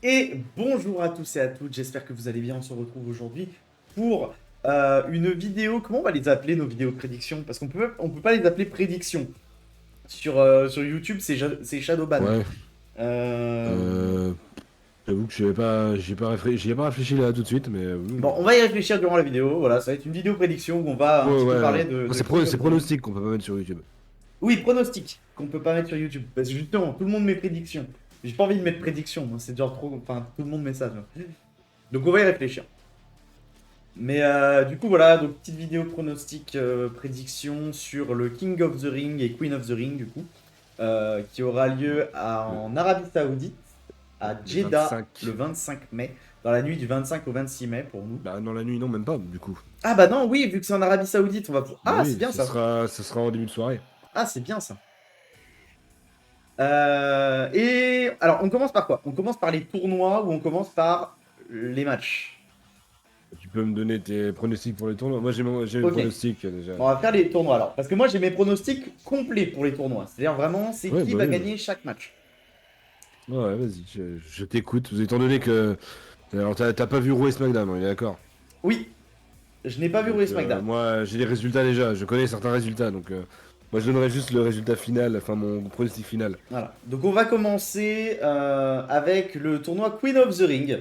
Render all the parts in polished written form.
Et bonjour à tous et à toutes, j'espère que vous allez bien. On se retrouve aujourd'hui pour une vidéo. Comment on va les appeler nos vidéos prédictions? Parce qu'on peut pas les appeler prédictions. Sur YouTube, c'est Shadowban. Ouais, Euh, euh, j'avoue que j'y ai pas réfléchi là tout de suite, mais Bon, on va y réfléchir durant la vidéo. Voilà, ça va être une vidéo prédiction où on va un ouais, petit peu ouais. parler de, Non, de King c'est of the Ring. pronostic qu'on peut pas mettre sur YouTube. Oui, pronostic qu'on peut pas mettre sur YouTube. Parce que justement, tout le monde met prédiction. J'ai pas envie de mettre prédiction, moi, c'est genre trop. Enfin, tout le monde met ça. Tu vois. Donc on va y réfléchir. Mais du coup, voilà, donc petite vidéo pronostic prédiction sur le King of the Ring et Queen of the Ring, du coup, qui aura lieu Le, en Arabie Saoudite, à le Jeddah, 25. le 25 mai, dans la nuit du 25 au 26 mai pour nous. Bah, dans la nuit, non, même pas, du coup. Ah bah non, oui, vu que c'est en Arabie Saoudite, on va. Bah Ah, c'est oui, bien ça. ça sera en début de soirée. Ah, c'est bien ça. Et alors, on commence par quoi? On commence par les tournois ou on commence par les matchs? Tu peux me donner tes pronostics pour les tournois? Moi, j'ai mes Ok. pronostics déjà. On va faire les tournois alors. Parce que moi j'ai mes pronostics complets pour les tournois. C'est-à-dire vraiment c'est Ouais, qui bah va oui. gagner chaque match. Ouais, vas-y, je t'écoute. Étant donné que. Alors, t'as pas vu Raw et SmackDown, on est d'accord? Oui, je n'ai pas vu Raw Donc, et SmackDown. moi, j'ai les résultats déjà. Je connais certains résultats, donc. Moi, je donnerai juste le résultat final, enfin mon pronostic final. Voilà. Donc on va commencer avec le tournoi Queen of the Ring.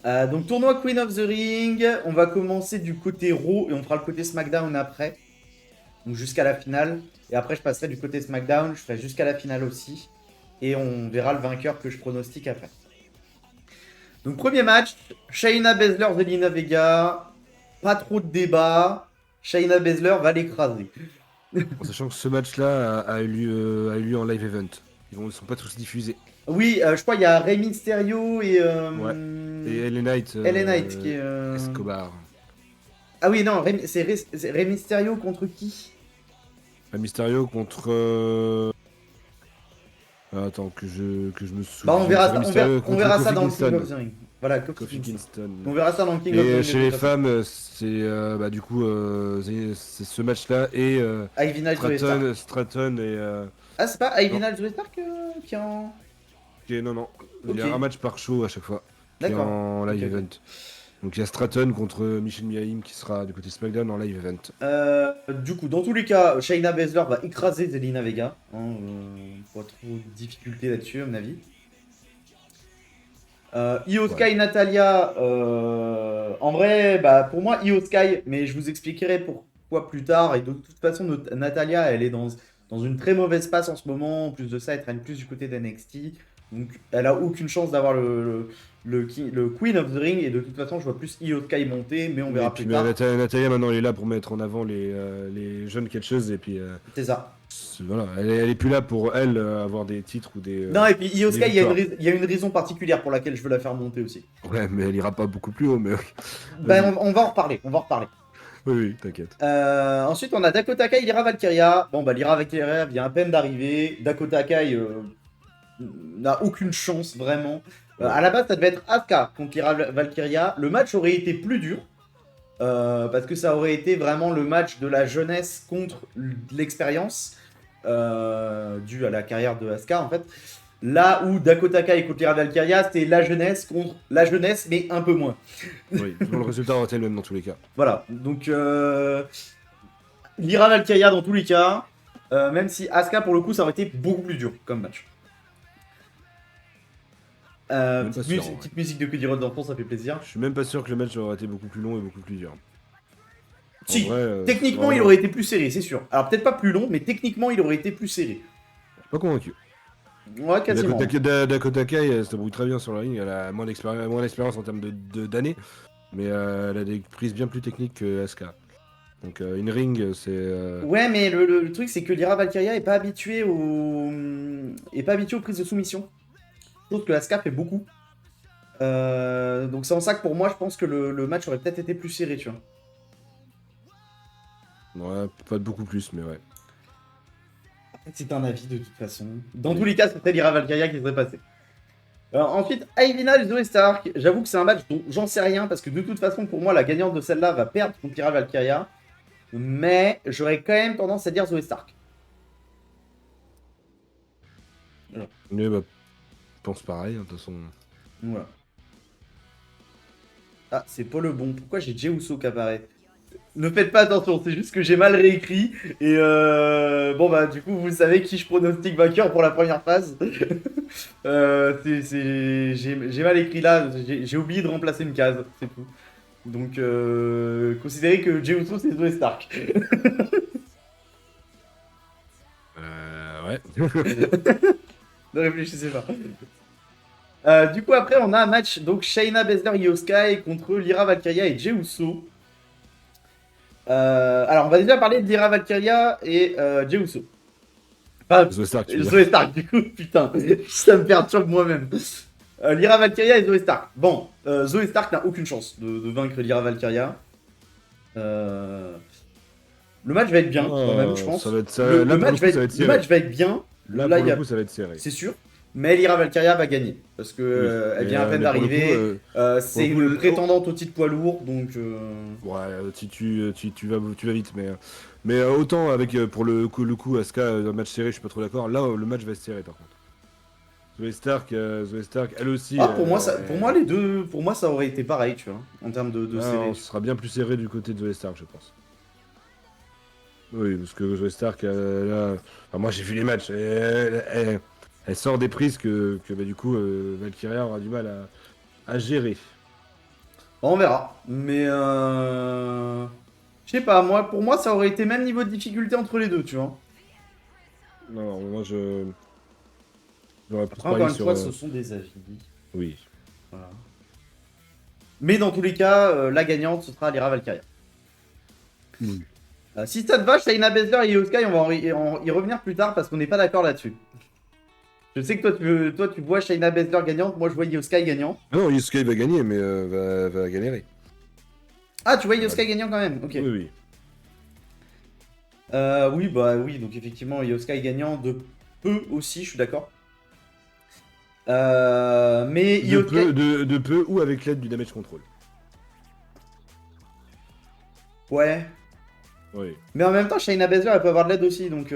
Donc tournoi Queen of the Ring, on va commencer du côté Raw et on fera le côté SmackDown après. Donc jusqu'à la finale. Et après je passerai du côté SmackDown, je ferai jusqu'à la finale aussi. Et on verra le vainqueur que je pronostique après. Donc premier match, Shayna Baszler, Zelina Vega. Pas trop de débat. Shayna Baszler va l'écraser. En sachant que ce match-là a eu lieu en live event. Ils sont pas tous diffusés. Oui, je crois qu'il y a Rey Mysterio et Ouais. Et LA Knight, LA Knight qui est. Escobar. Ah oui, non, c'est Rey Mysterio contre qui? Un Mysterio contre. Attends, que je me Bah, on souvienne. verra C'est Rey ça, Mysterio on contre verra ça Kofi dans le King Kingston. of the Ring. Voilà, Kofi Kofi Kingston. Kingston. On verra ça dans le King of the Et Ring de chez toute les façon. femmes, c'est bah, du coup c'est ce match-là et Ivy Nile, Zoe Stark. Stratton et. Ah, c'est pas Ivy Non, Nile, Zoe Stark qui est en. non, non. Il y Ok, a un match par show à chaque fois qui est d'accord. en Ok, live ok. event. Donc il y a Stratton contre Michel Miaim qui sera du côté SmackDown en live event. Du coup, dans tous les cas, Shayna Baszler va écraser Zelina Vega. Hein, pas trop de difficultés là-dessus, à mon avis. Io Ouais. Sky Natalia, en vrai, bah, pour moi, Io Sky, mais je vous expliquerai pourquoi plus tard. Et de toute façon, Natalia, elle est dans une très mauvaise passe en ce moment. En plus de ça, elle traîne plus du côté d'NXT. Donc, elle a aucune chance d'avoir le Queen of the Ring. Et de toute façon, je vois plus Io Sky monter, mais on Oui, et verra puis plus tard. Natalia maintenant elle est là pour mettre en avant les jeunes catcheuses et puis C'est ça. voilà, elle est plus là pour elle avoir des titres Non, et puis Io des Sky, victoires. il y a une raison particulière pour laquelle je veux la faire monter aussi. Ouais, mais elle ira pas beaucoup plus haut, mais Ben, vas-y. on va en reparler, on va en reparler. Oui, oui, t'inquiète. Ensuite, on a Dakota Kai, Lyra Valkyria. Bon, bah, Lyra Valkyria vient à peine d'arriver. Dakota Kai n'a aucune chance, vraiment. Ouais. À la base, ça devait être Asuka contre Lyra Valkyria. Le match aurait été plus dur. Parce que ça aurait été vraiment le match de la jeunesse contre l'expérience. Due à la carrière de Asuka, en fait. Là où Dakota Kai contre Lyra Valkyria, c'était la jeunesse contre la jeunesse, mais un peu moins. Oui, le résultat aurait été le même dans tous les cas. Voilà. Donc, Lyra Valkyria dans tous les cas, même si Asuka pour le coup ça aurait été beaucoup plus dur comme match. Même pas sûr, en vrai. Petite musique de Cody Rhodes d'enfant, ça fait plaisir. Je suis même pas sûr que le match aurait été beaucoup plus long et beaucoup plus dur. En Si, vrai, techniquement il vraiment, aurait été plus serré, c'est sûr. Alors peut-être pas plus long, mais techniquement il aurait été plus serré. je suis pas convaincu. Ouais, quasiment. Dakota Kai, elle se débrouille très bien sur la ligne. Elle a moins d'expérience en termes d'années, mais elle a des prises bien plus techniques que Asuka. Donc une ring, c'est Ouais, mais le truc c'est que Lyra Valkyria est pas habituée aux prises de soumission. Chose que Asuka fait beaucoup. Donc c'est en ça que pour moi je pense que le match aurait peut-être été plus serré, tu vois. ouais, pas beaucoup plus, mais ouais. C'est un avis de toute façon. Dans tous Oui. les cas, c'était Lyra Valkyria qui serait passé. Ensuite, Ivy Zoe Stark. J'avoue que c'est un match dont j'en sais rien parce que de toute façon, pour moi, la gagnante de celle-là va perdre contre Lyra Valkyria. Mais j'aurais quand même tendance à dire Zoe Stark. Voilà. Mais bah, pense pareil, hein, de toute façon. Voilà. Ah, c'est pas le bon. Pourquoi j'ai Jey Uso qui apparaît? Ne faites pas attention, c'est juste que j'ai mal réécrit. Et bon, bah, du coup, vous savez qui je pronostique vainqueur pour la première phase. J'ai mal écrit là, j'ai oublié de remplacer une case, c'est tout. Donc, considérez que Jey Uso, c'est Zoe Stark. Ouais. Ne réfléchissez pas. Du coup, après, on a un match, donc Shayna Baszler, Io Sky contre Lyra Valkyria et Jey Uso. Alors, on va déjà parler de Lyra Valkyria et Jey Uso. Enfin, Zoé Stark, tu veux dire. Zoe Stark, du coup, putain, ça me perturbe moi-même. Lyra Valkyria et Zoe Stark. Bon, Zoe Stark n'a aucune chance de vaincre Lyra Valkyria. Le match va être bien, quand même, je pense. Ça va être ça. Le Là, pour match le coup, va ça va être, être le serré. match va être bien. Là, Là, pour il y le a- coup, ça va être serré. c'est sûr. Mais Lyra Valkyria va gagner. Parce que Oui. elle vient à peine Mais pour le coup, d'arriver. C'est pour le coup, une prétendante au titre poids lourd. Donc. ouais, tu vas vite, mais autant avec pour le coup Asuka un match serré, je suis pas trop d'accord. Là, le match va se serrer par contre. Zoé Stark, elle aussi. Ah, pour moi, les deux. Pour moi, ça aurait été pareil, tu vois. En termes de série. Ce sera bien plus serré du côté de Zoé Stark, je pense. Oui, parce que Zoé Stark, là, enfin, moi j'ai vu les matchs. Elle sort des prises que bah, du coup Valkyria aura du mal à gérer. On verra. Mais. Je sais pas, moi, pour moi, ça aurait été même niveau de difficulté entre les deux, tu vois. Non, moi j'aurais plus Après, encore parié une sur. fois, ce sont des avis. Oui. Voilà. Mais dans tous les cas, la gagnante, ce sera Lyra Valkyria. Oui. Si ça te va, Shayna Baszler et Io Sky, on va y revenir plus tard parce qu'on n'est pas d'accord là-dessus. Je sais que toi, tu vois Shayna Baszler gagnante, moi je vois Io Sky gagnant. Non, Yusuke va gagner, mais va galérer. Ah, tu vois Io Sky gagnant quand même, ok. Oui, oui. Oui, bah oui, donc effectivement, Io Sky gagnant de peu aussi, je suis d'accord. Mais Io Sky. De peu ou avec l'aide du damage control. Ouais. Oui. Mais en même temps, Shayna Baszler, elle peut avoir de l'aide aussi, donc.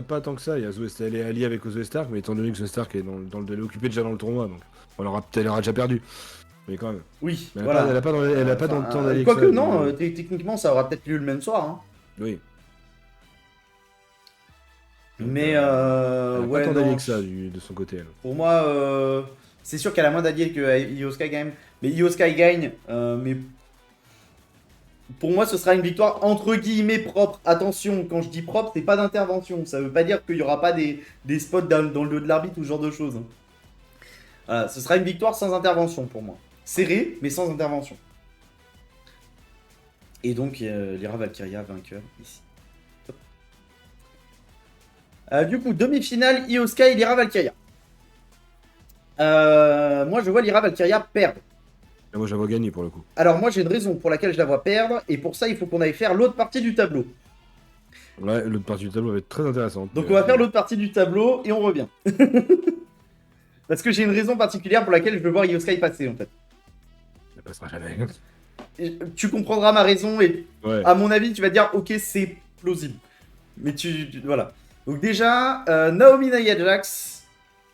Pas tant que ça. Il y a elle est alliée avec Zoé Stark, mais étant donné que Zoé Stark est elle est occupée déjà dans le tournoi, donc elle aura déjà perdu. Mais quand même. Oui, Mais voilà. elle a pas dans le temps d'aller. Quoique, non, techniquement, ça aura peut-être lieu le même soir. Hein. Oui. Mais Elle a ouais, pas tant d'alliés non, que ça de son côté, elle. pour moi, c'est sûr qu'elle a moins d'alliés que Io Sky gagne. Mais Io Sky gagne, mais pour moi, ce sera une victoire entre guillemets propre. Attention, quand je dis propre, c'est pas d'intervention. Ça veut pas dire qu'il y aura pas des spots dans le dos de l'arbitre ou ce genre de choses. Hein. Voilà, ce sera une victoire sans intervention pour moi. Serré, mais sans intervention. Et donc, Lyra Valkyria vainqueur ici. Du coup, demi-finale, Io Sky et Lyra Valkyria. Moi, je vois Lyra Valkyria perdre. Et moi, j'avais gagné pour le coup. Alors, moi, j'ai une raison pour laquelle je la vois perdre. Et pour ça, il faut qu'on aille faire l'autre partie du tableau. Ouais, l'autre partie du tableau va être très intéressante. Donc, on va faire l'autre partie du tableau et on revient. Parce que j'ai une raison particulière pour laquelle je veux voir Io Sky passer, en fait. Elle passera jamais. Et tu comprendras ma raison et, Ouais. à mon avis, tu vas dire, ok, c'est plausible. Mais voilà. Donc déjà, Naomi Nia Jax,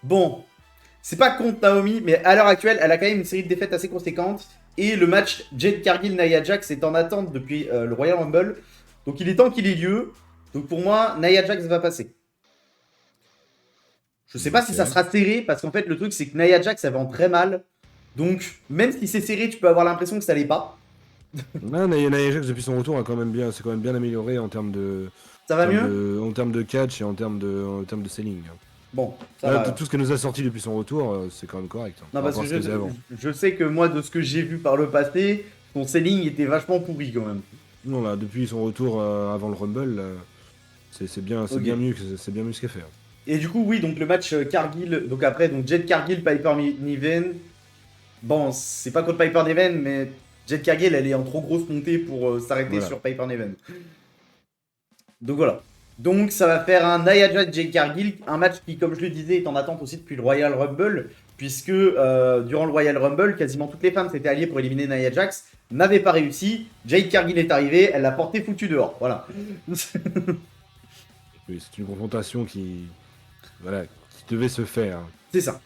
bon, c'est pas contre Naomi, mais à l'heure actuelle, elle a quand même une série de défaites assez conséquentes. Et le match Jade Cargill Nia Jax est en attente depuis le Royal Rumble. Donc il est temps qu'il ait lieu. Donc pour moi, Nia Jax va passer. Je sais pas si ça sera serré, parce qu'en fait, le truc, c'est que Nia Jax, elle vend très mal. Donc, même si c'est serré, tu peux avoir l'impression que ça l'est pas. Nia Jax, depuis son retour, c'est quand même bien amélioré en termes de. Ça va mieux En termes de catch et en termes de selling. Bon, ça Là, va. tout ce qu'elle nous a sorti depuis son retour, c'est quand même correct. Hein, Non, par parce rapport que à ce qu'elle faisait avant. je sais que moi, de ce que j'ai vu par le passé, son selling était vachement pourri quand même. Non, là, depuis son retour avant le Rumble, c'est bien Ok. mieux ce qu'elle fait. Hein. Et du coup, oui, donc le match Cargill, donc après, donc Jade Cargill, Piper Niven. Bon, c'est pas contre Piper Niven, mais Jade Cargill, elle est en trop grosse montée pour s'arrêter Voilà. sur Piper Niven. Donc voilà. Donc ça va faire un Nia Jax Jade Cargill, un match qui, comme je le disais, est en attente aussi depuis le Royal Rumble, puisque durant le Royal Rumble, quasiment toutes les femmes s'étaient alliées pour éliminer Nia Jax, n'avaient pas réussi. Jade Cargill est arrivée, elle l'a porté foutu dehors. Voilà. Oui, c'est une confrontation qui devait se faire. C'est ça.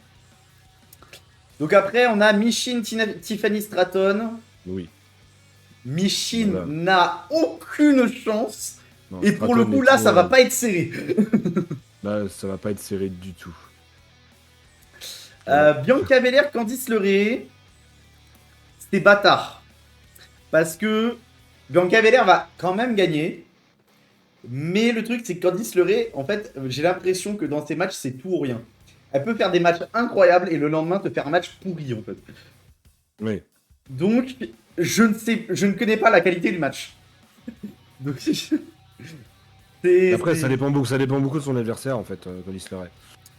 Donc après, on a Michin Tiffany Stratton. Oui. Michin Voilà. n'a aucune chance. Non, Et pour le Stratton coup, est là, trop, ça va pas être serré. Là, ça va pas être serré du tout. Non. Bianca Belair, Candice LeRae, c'est bâtard. Parce que Bianca Belair va quand même gagner. Mais le truc, c'est que Candice LeRae, en fait, j'ai l'impression que dans ces matchs, c'est tout ou rien. Elle peut faire des matchs incroyables et le lendemain te faire un match pourri, en fait. Oui. Donc, je ne connais pas la qualité du match. Donc, Après, ça dépend beaucoup de son adversaire, en fait, Candice LeRae.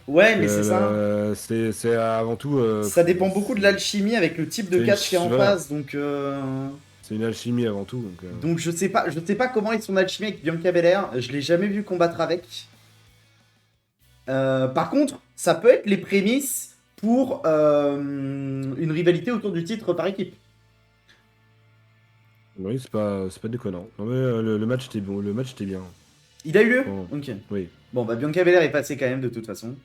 Ouais, mais c'est ça. C'est avant tout. Ça dépend beaucoup de l'alchimie avec le type de catch qui est en voilà. face. Donc, C'est une alchimie avant tout. donc je sais pas comment est son alchimie avec Bianca Belair. Je l'ai jamais vu combattre avec. Par contre, ça peut être les prémices pour une rivalité autour du titre par équipe. Oui, c'est pas déconnant. Non, mais le match était bon, le match était bien. Il a eu lieu. Bon, Ok. oui. Bon, bah Bianca Belair est passée quand même de toute façon.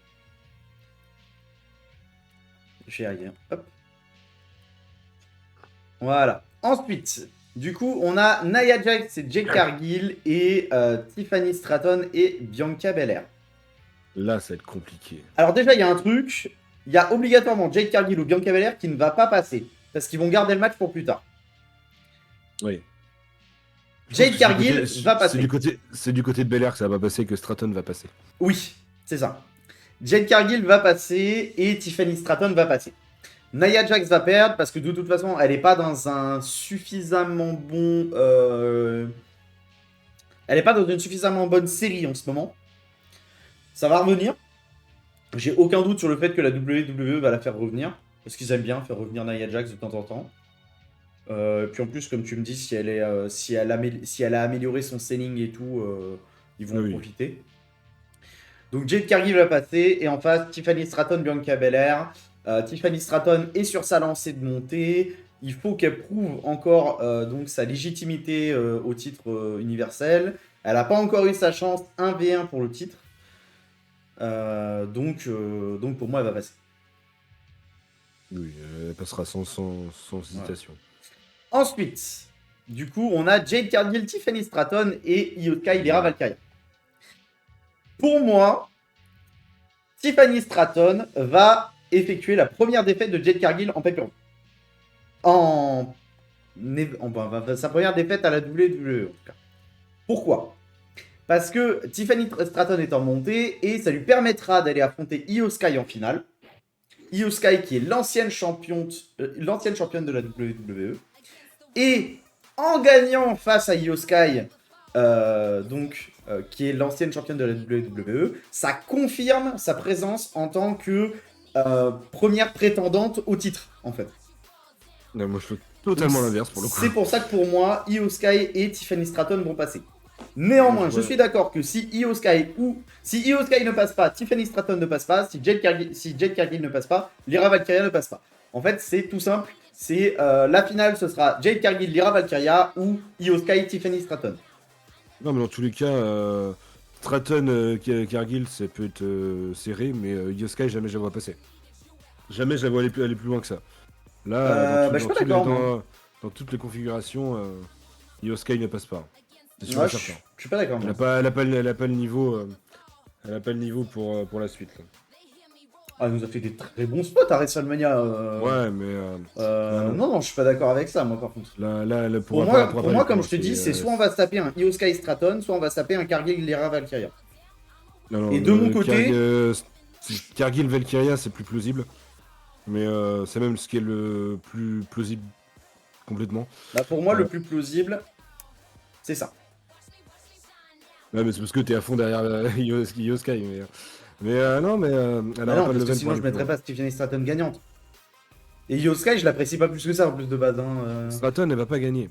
Je vais y arriver. Hop. Voilà. Ensuite, du coup, on a Nia Jax et Jade Cargill et Tiffany Stratton et Bianca Belair. Là, ça va être compliqué. Alors déjà, il y a un truc. Il y a obligatoirement Jade Cargill ou Bianca Belair qui ne va pas passer. Parce qu'ils vont garder le match pour plus tard. Oui. Jade Cargill va passer. C'est du côté de Belair que ça va passer, que Stratton va passer. Oui, c'est ça. Jade Cargill va passer et Tiffany Stratton va passer. Nia Jax va perdre parce que de toute façon, elle n'est pas dans un suffisamment bon... Elle n'est pas dans une suffisamment bonne série en ce moment. Ça va revenir. J'ai aucun doute sur le fait que la WWE va la faire revenir. Parce qu'ils aiment bien faire revenir Nia Jax de temps en temps. Puis en plus, comme tu me dis, si elle a amélioré son selling et tout, ils vont en profiter. Donc Jade Cargill va passer. Et en face, Tiffany Stratton, Bianca Belair. Tiffany Stratton est sur sa lancée de montée. Il faut qu'elle prouve encore donc sa légitimité au titre universel. Elle n'a pas encore eu sa chance 1v1 pour le titre. Donc pour moi, elle va passer. Oui, elle passera sans hésitation. Ouais. Ensuite, du coup, on a Jade Cargill, Tiffany Stratton et Io Sky, Lyra Valkyria. Pour moi, Tiffany Stratton va effectuer la première défaite de Jade Cargill en pay-per-view. Sa première défaite à la WWE, en tout cas. Pourquoi ? Parce que Tiffany Stratton est en montée et ça lui permettra d'aller affronter Io Sky en finale. Io Sky qui est l'ancienne championne de la WWE. Et en gagnant face à Io Sky, qui est l'ancienne championne de la WWE, ça confirme sa présence en tant que première prétendante au titre, en fait. Non, moi, je fais totalement l'inverse pour le coup. C'est pour ça que pour moi, Io Sky et Tiffany Stratton vont passer. Néanmoins, je suis d'accord que si Io Sky ne passe pas, Tiffany Stratton ne passe pas, si Jade Cargill ne passe pas, Lyra Valkyria ne passe pas. En fait, c'est tout simple. C'est la finale, ce sera Jade Cargill, Lyra Valkyria ou Io Sky, Tiffany Stratton. Non, mais dans tous les cas, Stratton, Cargill, ça peut être serré, mais Io Sky, jamais je la vois passer. Jamais je la vois aller plus loin que ça. Là, dans toutes les configurations, Io Sky ne passe pas. C'est sûr et certain. Je suis pas d'accord. Elle a pas le niveau. Elle a pas le niveau pour la suite. Là. Ah, elle nous a fait des très bons spots à WrestleMania. Ouais, mais. non, je suis pas d'accord avec ça, moi, par contre. Pour moi, comme je te dis, c'est soit on va se taper un Io Sky Stratton, soit on va se taper un Cargill Lyra Valkyria. Non, et de mon côté. Cargill Valkyria, c'est plus plausible. Mais c'est même ce qui est le plus plausible complètement. Bah, pour moi, le plus plausible, c'est ça. Ouais, mais c'est parce que t'es à fond derrière Io Sky. Non, mais elle a pas le level. Sinon, je mettrais pas Tiffany Stratton gagnante. Et Io Sky, je l'apprécie pas plus que ça en plus de base. Stratton, elle va pas gagner.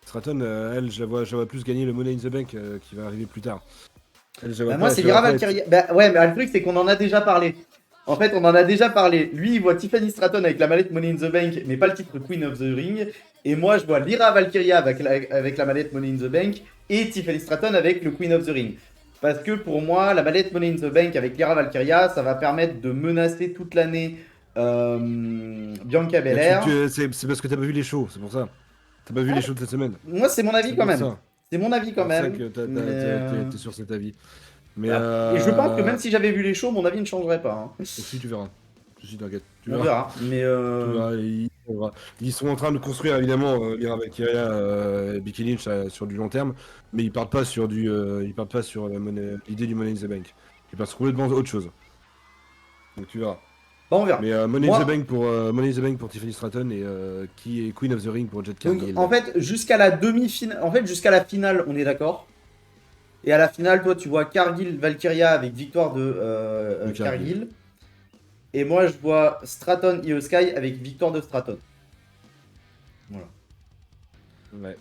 Stratton, elle, je la vois plus gagner le Money in the Bank qui va arriver plus tard. Moi, c'est Lyra Valkyria. Bah, ouais, mais le truc, c'est qu'on en a déjà parlé. En fait, on en a déjà parlé. Lui, il voit Tiffany Stratton avec la mallette Money in the Bank, mais pas le titre Queen of the Ring. Et moi, je vois Lyra Valkyria avec la mallette Money in the Bank et Tiffany Stratton avec le Queen of the Ring. Parce que pour moi, la mallette Money in the Bank avec Lyra Valkyria, ça va permettre de menacer toute l'année Bianca Mais Belair. c'est parce que t'as pas vu les shows, c'est pour ça. T'as pas vu les shows de cette semaine. Moi, c'est mon avis C'est quand pour même. ça. C'est mon avis C'est quand pour ça même. que Mais, t'es sur cet avis. Mais et je pense que même si j'avais vu les shows, mon avis ne changerait pas. Hein. aussi, tu verras. Si, t'inquiète. Tu On verras. verra. Mais Tu verras, ils sont en train de construire évidemment Lyra Valkyria et Becky Lynch sur du long terme, mais ils partent pas sur ils partent pas sur l'idée du Money in the Bank. Ils partent complètement autre chose. Donc tu verras. bon, on verra. Mais Money Moi- in the Bank pour Tiffany Stratton et qui est Queen of the Ring pour Jet Donc, Cargill. en fait, jusqu'à la demi-finale, en fait, jusqu'à la finale, on est d'accord. Et à la finale, toi, tu vois Cargill Valkyria avec victoire de De Cargill. Et moi, je vois Stratton Io Sky avec victoire de Stratton. Voilà. Ouais,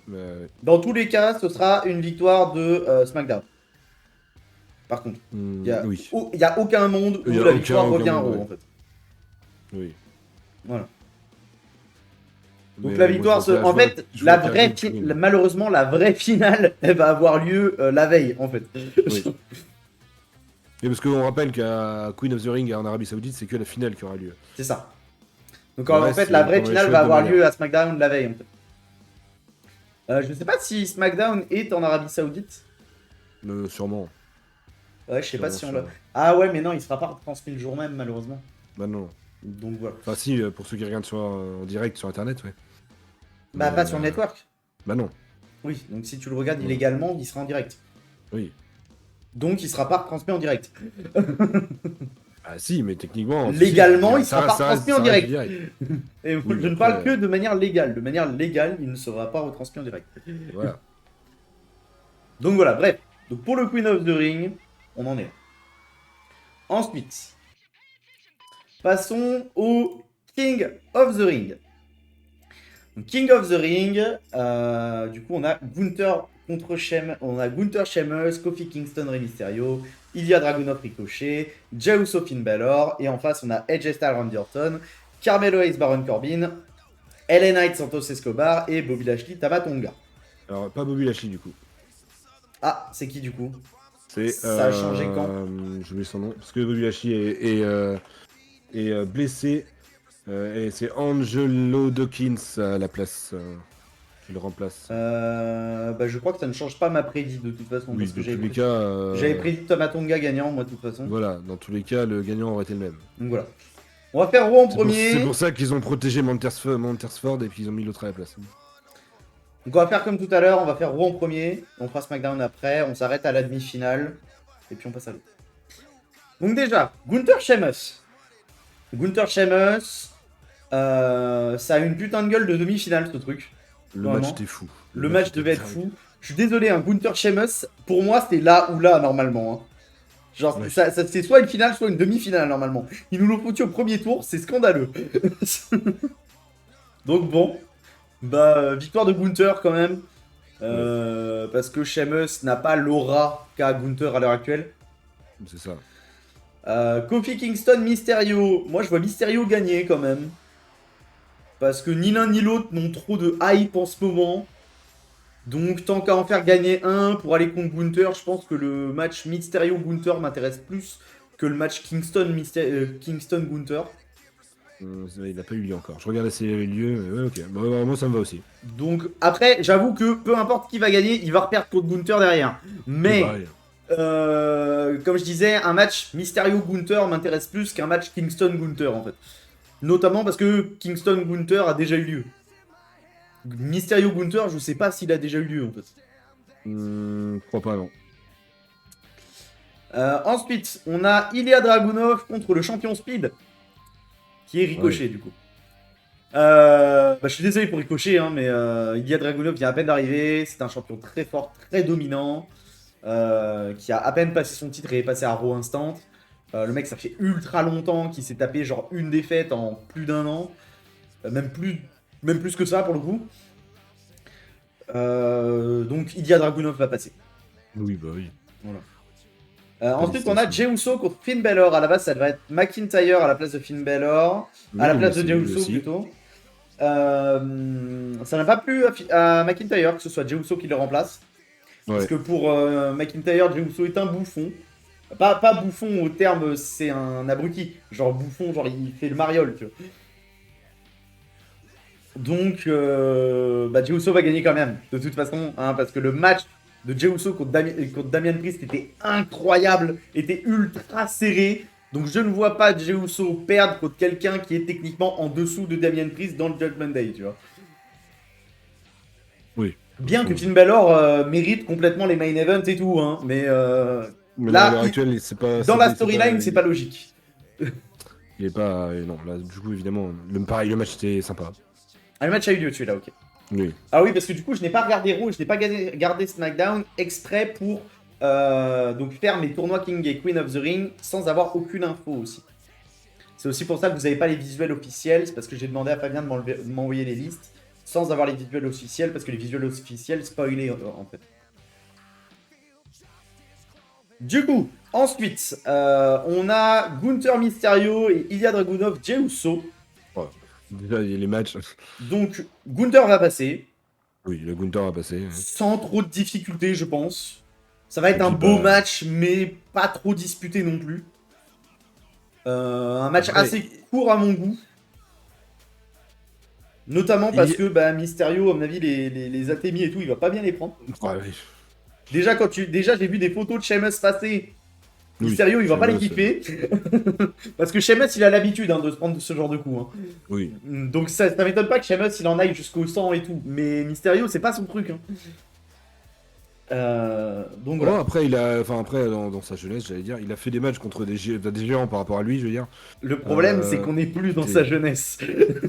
Dans tous les cas, ce sera une victoire de SmackDown. Par contre, il n'y a, oui. y a aucun monde où Il y a la aucun- victoire aucun revient à monde, Raw, ouais. en fait. Oui. Voilà. Donc Mais la moi, victoire, je vois- en je vois- fait, je la vois vraie, Cargill qui win. malheureusement, la vraie finale, elle va avoir lieu la veille, en fait. Oui. Et parce qu'on rappelle qu'à Queen of the Ring en Arabie Saoudite, c'est que la finale qui aura lieu. C'est ça. Donc Le en reste, fait, c'est la vraie pendant les finale shows va avoir hebdomadaires. lieu à SmackDown la veille, en fait. Je sais pas si SmackDown est en Arabie Saoudite. Sûrement. Ouais, je sais pas Sûrement, si on sûrement. l'a. Ah ouais, mais non, il sera pas retransmis le jour même, malheureusement. Bah non. Donc voilà. Enfin si, pour ceux qui regardent en direct sur internet, ouais. Bah, Mais, pas sur le network. Bah non. Oui, donc si tu le regardes Ouais. illégalement, il sera en direct. Oui. Donc il sera pas retransmis en direct. Ah si, mais techniquement... Légalement, si, il sera pas ça reste- retransmis en ça reste direct. du Et Oui, je ne après, parle que de manière légale. De manière légale, il ne sera pas retransmis en direct. Voilà. Donc voilà, bref. Donc pour le Queen of the Ring, on en est là. Ensuite, passons au King of the Ring. Donc, King of the Ring, du coup on a Gunther contre on a Gunther Sheamus, Kofi Kingston, Rey Mysterio, Ilya Dragunov Ricochet, Jey Uso Finn Balor, et en face on a Edge Styles Randy Orton, Carmelo Hayes Baron Corbin, LA Knight Santos Escobar et Bobby Lashley Tama Tonga. Alors, pas Bobby Lashley du coup. Ah, c'est qui du coup? C'est... Ça a changé quand? J'ai oublié son nom. Parce que Bobby Lashley est blessé. Et c'est Angelo Dawkins à la place qui le remplace. Bah, je crois que ça ne change pas ma prédit de toute façon. Oui, Parce que dans tous les cas... j'avais prédit Tama Tonga gagnant, moi, de toute façon. Voilà, dans tous les cas, le gagnant aurait été le même. Donc voilà. On va faire Raw en C'est premier. pour ça qu'ils ont protégé Montersford et puis ils ont mis l'autre à la place. Donc on va faire comme tout à l'heure, on va faire Raw en premier, on fera SmackDown après, on s'arrête à la demi-finale, et puis on passe à l'autre. Donc déjà, Gunther Sheamus. Gunther Sheamus, ça a une putain de gueule de demi-finale ce truc. Le Vraiment. match était fou. Le match devait être fou. Je suis désolé, hein, Gunther Sheamus, pour moi c'est là ou là normalement. Hein. Genre, Ouais. c'est soit une finale, soit une demi-finale normalement. Ils nous l'ont foutu au premier tour, c'est scandaleux. Donc bon, bah victoire de Gunther quand même. Parce que Sheamus n'a pas l'aura qu'a Gunther à l'heure actuelle. C'est ça. Kofi Kingston, Mysterio. Moi je vois Mysterio gagner quand même. Parce que ni l'un ni l'autre n'ont trop de hype en ce moment. Donc tant qu'à en faire gagner un pour aller contre Gunther, je pense que le match Mysterio-Gunther m'intéresse plus que le match Kingston-Gunther. Il n'a pas eu lieu encore. Je regardais s'il avait eu lieu. Ouais, ok. Bah, moi, ça me va aussi. Donc après, j'avoue que peu importe qui va gagner, il va reperdre contre Gunther derrière. Mais, Pareil. comme je disais, un match Mysterio-Gunther m'intéresse plus qu'un match Kingston-Gunther en fait. Notamment parce que Kingston-Gunther a déjà eu lieu. Mysterio-Gunther, je sais pas s'il a déjà eu lieu en fait. Je crois pas, non. Ensuite, on a Ilya Dragunov contre le champion Speed, qui est Ricochet du coup. Bah, je suis désolé pour Ricochet, hein, mais Ilya Dragunov vient à peine d'arriver. C'est un champion très fort, très dominant, qui a à peine passé son titre et est passé à Raw Instant. Le mec, ça fait ultra longtemps qu'il s'est tapé genre une défaite en plus d'un an. Même plus que ça pour le coup. Donc Ilya Dragunov va passer. Oui, bah oui. Voilà. Ensuite, on a Jey Uso contre Finn Balor. À la base, ça devrait être McIntyre à la place de Finn Balor. À la place de Jey Uso plutôt. Ça n'a pas plu à McIntyre que ce soit Jey Uso qui le remplace. Parce Ouais. que pour McIntyre, Jey Uso est un bouffon. Pas bouffon au terme, c'est un abruti. Genre bouffon, genre il fait le mariole, tu vois. Donc, bah, Jey Uso va gagner quand même, de toute façon, hein, parce que le match de Jey Uso contre Damian Priest était incroyable, était ultra serré. Donc, je ne vois pas Jey Uso perdre contre quelqu'un qui est techniquement en dessous de Damian Priest dans le Judgment Day, tu vois. Oui. De toute Bien que façon, Finn Balor mérite complètement les main events et tout, hein, mais mais là, à là, l'heure actuelle, c'est pas, dans c'est la pas, c'est storyline, pas, c'est pas logique. il est pas, non, là, du coup, évidemment, pareil, le match était sympa. Ah, le match a eu lieu, celui-là, ok. Oui. Ah oui, parce que du coup, je n'ai pas regardé Raw, je n'ai pas gardé SmackDown exprès pour donc faire mes tournois King et Queen of the Ring sans avoir aucune info aussi. C'est aussi pour ça que vous n'avez pas les visuels officiels, c'est parce que j'ai demandé à Fabien de m'envoyer les listes sans avoir les visuels officiels, parce que les visuels officiels spoilaient en fait. Du coup, ensuite, on a Gunther Mysterio et Ilya Dragunov, Jey Uso. Ouais. Déjà, il y a les matchs. Donc, Gunther va passer. Oui, le Gunther a passé. Hein. Sans trop de difficultés, je pense. Ça va Et être un puis, beau bah, match, mais pas trop disputé non plus. Un match après, assez court à mon goût. Notamment parce il... que bah, Mysterio, à mon avis, les atémies et tout, il va pas bien les prendre. Ouais, oui. Déjà j'ai vu des photos de Sheamus passer. Oui, Mysterio, il va pas les Sheamus, kiffer. Parce que Sheamus, il a l'habitude de se prendre ce genre de coups. Hein. oui. Donc ça m'étonne pas que Sheamus, il en aille jusqu'au sang et tout. Mais Mysterio, c'est pas son truc. Hein. Donc Oh, voilà. après, après, dans sa jeunesse, j'allais dire, il a fait des matchs contre des géants par rapport à lui, je veux dire. Le problème, c'est qu'on n'est plus dans sa C'est jeunesse.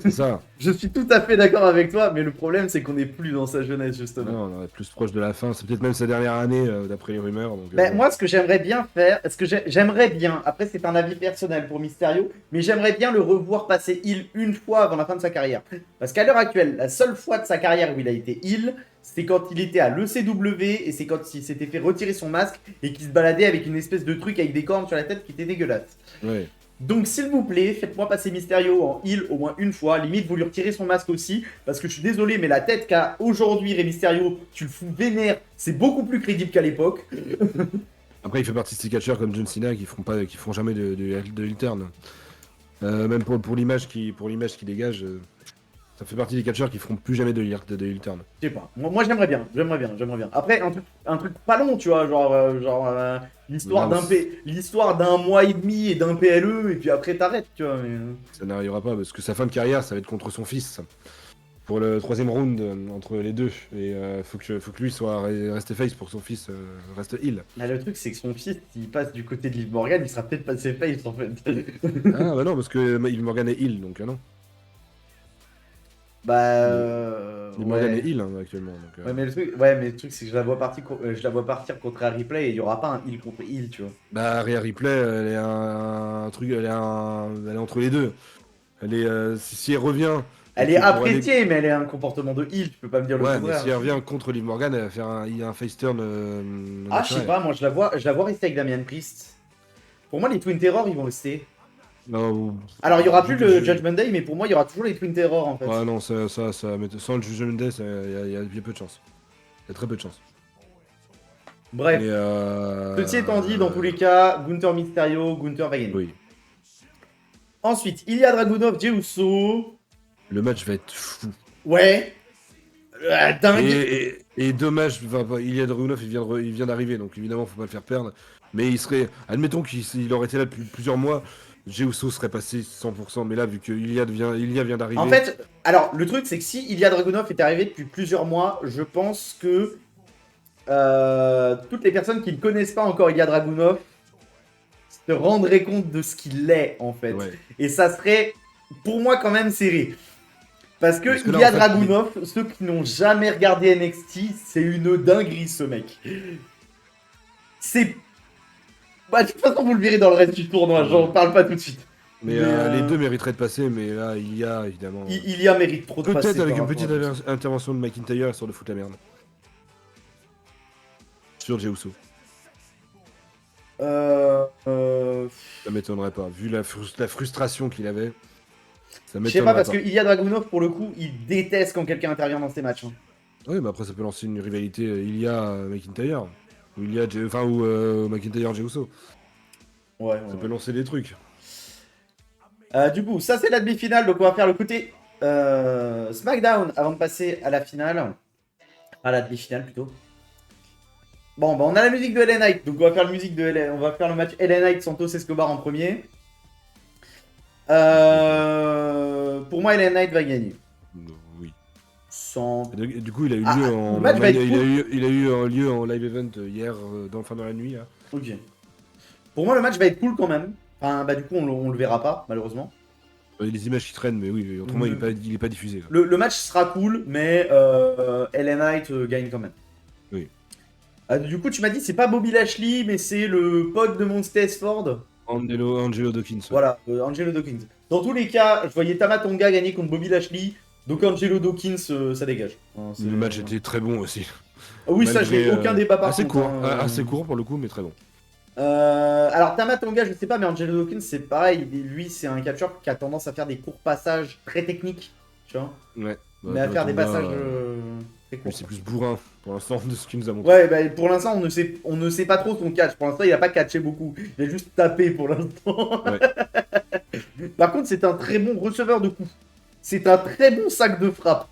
c'est ça. Je suis tout à fait d'accord avec toi, mais le problème, c'est qu'on n'est plus dans sa jeunesse, justement. Non, on est plus proche de la fin. C'est peut-être même sa dernière année, d'après les rumeurs. Donc, Ben, bon. moi, ce que j'aimerais bien faire, ce que j'aimerais bien, après c'est un avis personnel pour Mysterio, mais j'aimerais bien le revoir passer heal une fois avant la fin de sa carrière. Parce qu'à l'heure actuelle, la seule fois de sa carrière où il a été heal, c'est quand il était à l'ECW et c'est quand il s'était fait retirer son masque et qu'il se baladait avec une espèce de truc avec des cornes sur la tête qui était dégueulasse. Ouais. Donc s'il vous plaît, faites-moi passer Mysterio en heal au moins une fois. Limite, vous lui retirez son masque aussi. Parce que je suis désolé, mais la tête qu'a aujourd'hui Rey Mysterio, tu le fous vénère. C'est beaucoup plus crédible qu'à l'époque. Après, il fait partie de ces catcheurs comme John Cena qui font jamais de heel turn. Même pour l'image qu'il dégage, ça fait partie des catcheurs qui feront plus jamais de heel turn. Je sais pas. Moi j'aimerais bien. Après, un truc pas long, tu vois. Genre l'histoire Non, l'histoire d'un mois et demi et d'un PLE, et puis après t'arrêtes, tu vois. Mais... ça n'arrivera pas parce que sa fin de carrière, ça va être contre son fils. Pour le troisième round entre les deux. Et faut que lui soit resté face pour que son fils reste heal. Là, le truc, c'est que son fils, s'il passe du côté de Liv Morgan, il sera peut-être passé face en fait. Ah bah non, parce que Liv Morgan est heal, donc non. Bah. Liv Morgan est Ouais. heal hein, actuellement. Donc, Ouais, mais le truc, c'est que je la vois partir contre un replay et il y aura pas un heal contre heal, tu vois. Bah Rhea Ripley, elle est un truc, elle est entre les deux. Elle est, si elle revient et Elle est que pour aller, appréciée, mais elle a un comportement de heal, tu peux pas me dire le ouais, mais contraire. si elle revient contre Liv Morgan, elle va faire un face turn Ah, je sais naturel. pas, moi je la vois rester avec Damian Priest. Pour moi, les Twin Terror, ils vont rester. Non, Alors, il y aura plus le je- Judgment Day, mais pour moi, il y aura toujours les Twin Terror en fait. Ouais, non, mais sans le Judgment Day, il y a peu de chance. Il y a très peu de chance. Bref, Mais ceci étant dit, dans tous les cas, Gunther Mysterio, Gunther va gagner. oui, Ensuite, Ilya Dragunov, Jey Uso. le match va être fou. Ouais. Dingue. Et dommage, Ilya Dragunov, il vient d'arriver, donc évidemment, faut pas le faire perdre. Mais il serait, admettons qu'il aurait été là depuis plusieurs mois, Jey Uso serait passé 100%. Mais là, vu que Ilya vient d'arriver, En fait, alors, le truc, c'est que si Ilya Dragunov est arrivé depuis plusieurs mois, je pense que toutes les personnes qui ne connaissent pas encore Ilya Dragunov se rendraient compte de ce qu'il est, en fait. ouais. Et ça serait, pour moi, quand même serré. Parce que Parce que là, Ilya en fait, Dragunov, ceux qui n'ont jamais regardé NXT, c'est une dinguerie, ce mec. C'est... Bah, de toute façon, vous le verrez dans le reste du tournoi, j'en parle pas tout de suite. Mais les deux mériteraient de passer, mais là, Ilya, évidemment. Ilya mérite trop de passer. Peut-être avec par une rapport petite à tout ça. intervention de McIntyre histoire de foutre la merde. Sur Jey Uso. Euh, euh, Ça m'étonnerait pas. Vu la frustration qu'il avait, ça Je sais pas, m'étonnerait parce que Ilya Dragunov, pour le coup, il déteste quand quelqu'un intervient dans ses matchs. Hein. Oui, mais après, ça peut lancer une rivalité McIntyre. Ou McIntyre Jey Uso. Ouais, Ça ouais. peut lancer des trucs. Du coup, ça c'est la demi-finale, donc on va faire le côté SmackDown avant de passer à la finale. À la demi-finale plutôt. Bon, bah on a la musique de LA Knight, donc on va faire la musique de LA, on va faire le match LA Knight Santos Escobar en premier. Pour moi, LA Knight va gagner. Oui. Sans... Et du coup, il a eu lieu Ah, le en match va être cool. il a eu un lieu en live event hier, dans la nuit. Là. Ok. Pour moi, le match va être cool quand même. Enfin, bah du coup, on le verra pas, malheureusement. Il y a des images qui traînent, mais oui, autrement, Le, il est pas diffusé. Là. le match sera cool, mais LA Knight gagne quand même. Oui. Du coup, tu m'as dit, c'est pas Bobby Lashley, mais c'est le pote de Montez Ford. Angelo Dawkins, ouais. Voilà, Angelo Dawkins. Dans tous les cas, je voyais Tama Tonga gagner contre Bobby Lashley. Donc Angelo Dawkins, ça dégage. Hein, Le match était très bon aussi. Ah oui, ça, je n'ai Malgré. aucun débat par Assez contre. court. Hein. Assez court pour le coup, mais très bon. Alors Tama Tonga, je sais pas, mais Angelo Dawkins, c'est pareil. Lui, c'est un catcheur qui a tendance à faire des courts passages très techniques. Tu vois. Ouais. Mais à faire des Tonga, passages très lui, courts. c'est plus bourrin pour l'instant de ce qu'il nous a montré. Ouais, bah, pour l'instant, on ne sait pas trop son catch. Pour l'instant, il a pas catché beaucoup. Il a juste tapé pour l'instant. Ouais. Par contre, c'est un très bon receveur de coups. C'est un très bon sac de frappe.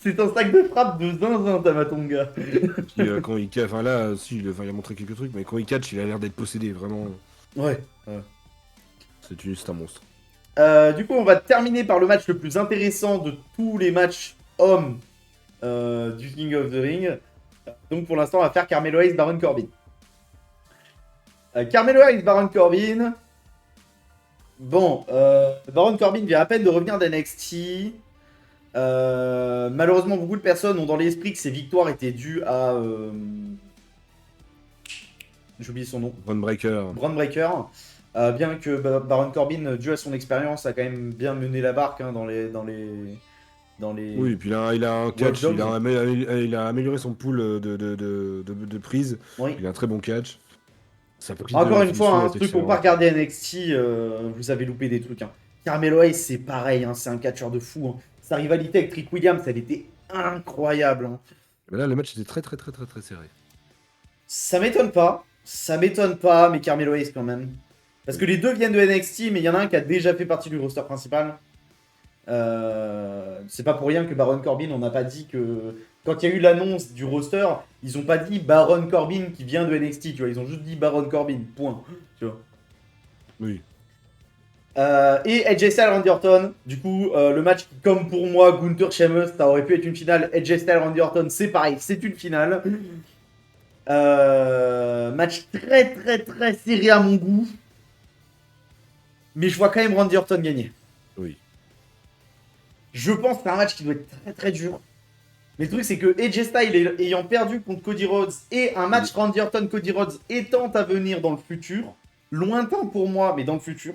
C'est un sac de frappe de zinzin, Tamatonga. Puis quand il catch, enfin là, si, il a montré quelques trucs, mais quand il catch, il a l'air d'être possédé, vraiment. Ouais. C'est un monstre. Du coup, on va terminer par le match le plus intéressant de tous les matchs hommes du King of the Ring. Donc pour l'instant, on va faire Carmelo Hayes, Baron Corbin. Carmelo Hayes, Baron Corbin. Bon, Baron Corbin vient à peine de revenir d'NXT. Malheureusement, beaucoup de personnes ont dans l'esprit que ses victoires étaient dues à. J'ai oublié son nom. Braun Breaker. Braun Breaker. Bien que Baron Corbin, dû à son expérience, a quand même bien mené la barque hein, dans les. Oui, et puis il a un catch, Watch Dogs. il a amélioré son pool de prises. Oui. Il a un très bon catch. Sa prise Encore de une fois, finition un est truc pour pas excellente. regarder NXT, vous avez loupé des trucs. Hein. Carmelo Hayes, c'est pareil, hein, c'est un catcheur de fou. Hein. Sa rivalité avec Trick Williams, elle était incroyable. Hein. Mais là, le match était très serré. Ça m'étonne pas, mais Carmelo Hayes quand même. Parce que les deux viennent de NXT, mais il y en a un qui a déjà fait partie du roster principal. C'est pas pour rien que Baron Corbin, on n'a pas dit que. Quand il y a eu l'annonce du roster, ils ont pas dit Baron Corbin qui vient de NXT, tu vois. Ils ont juste dit Baron Corbin, point. Tu vois. Oui. Et AJ Styles Randy Orton. Du coup, le match, comme pour moi, Gunther Sheamus, ça aurait pu être une finale. AJ Styles Randy Orton, c'est pareil, c'est une finale. Match très serré à mon goût. Mais je vois quand même Randy Orton gagner. Oui. Je pense que c'est un match qui doit être très dur. Mais le truc, c'est que AJ Styles ayant perdu contre Cody Rhodes et un match Randy Orton-Cody Rhodes étant à venir dans le futur, lointain pour moi, mais dans le futur.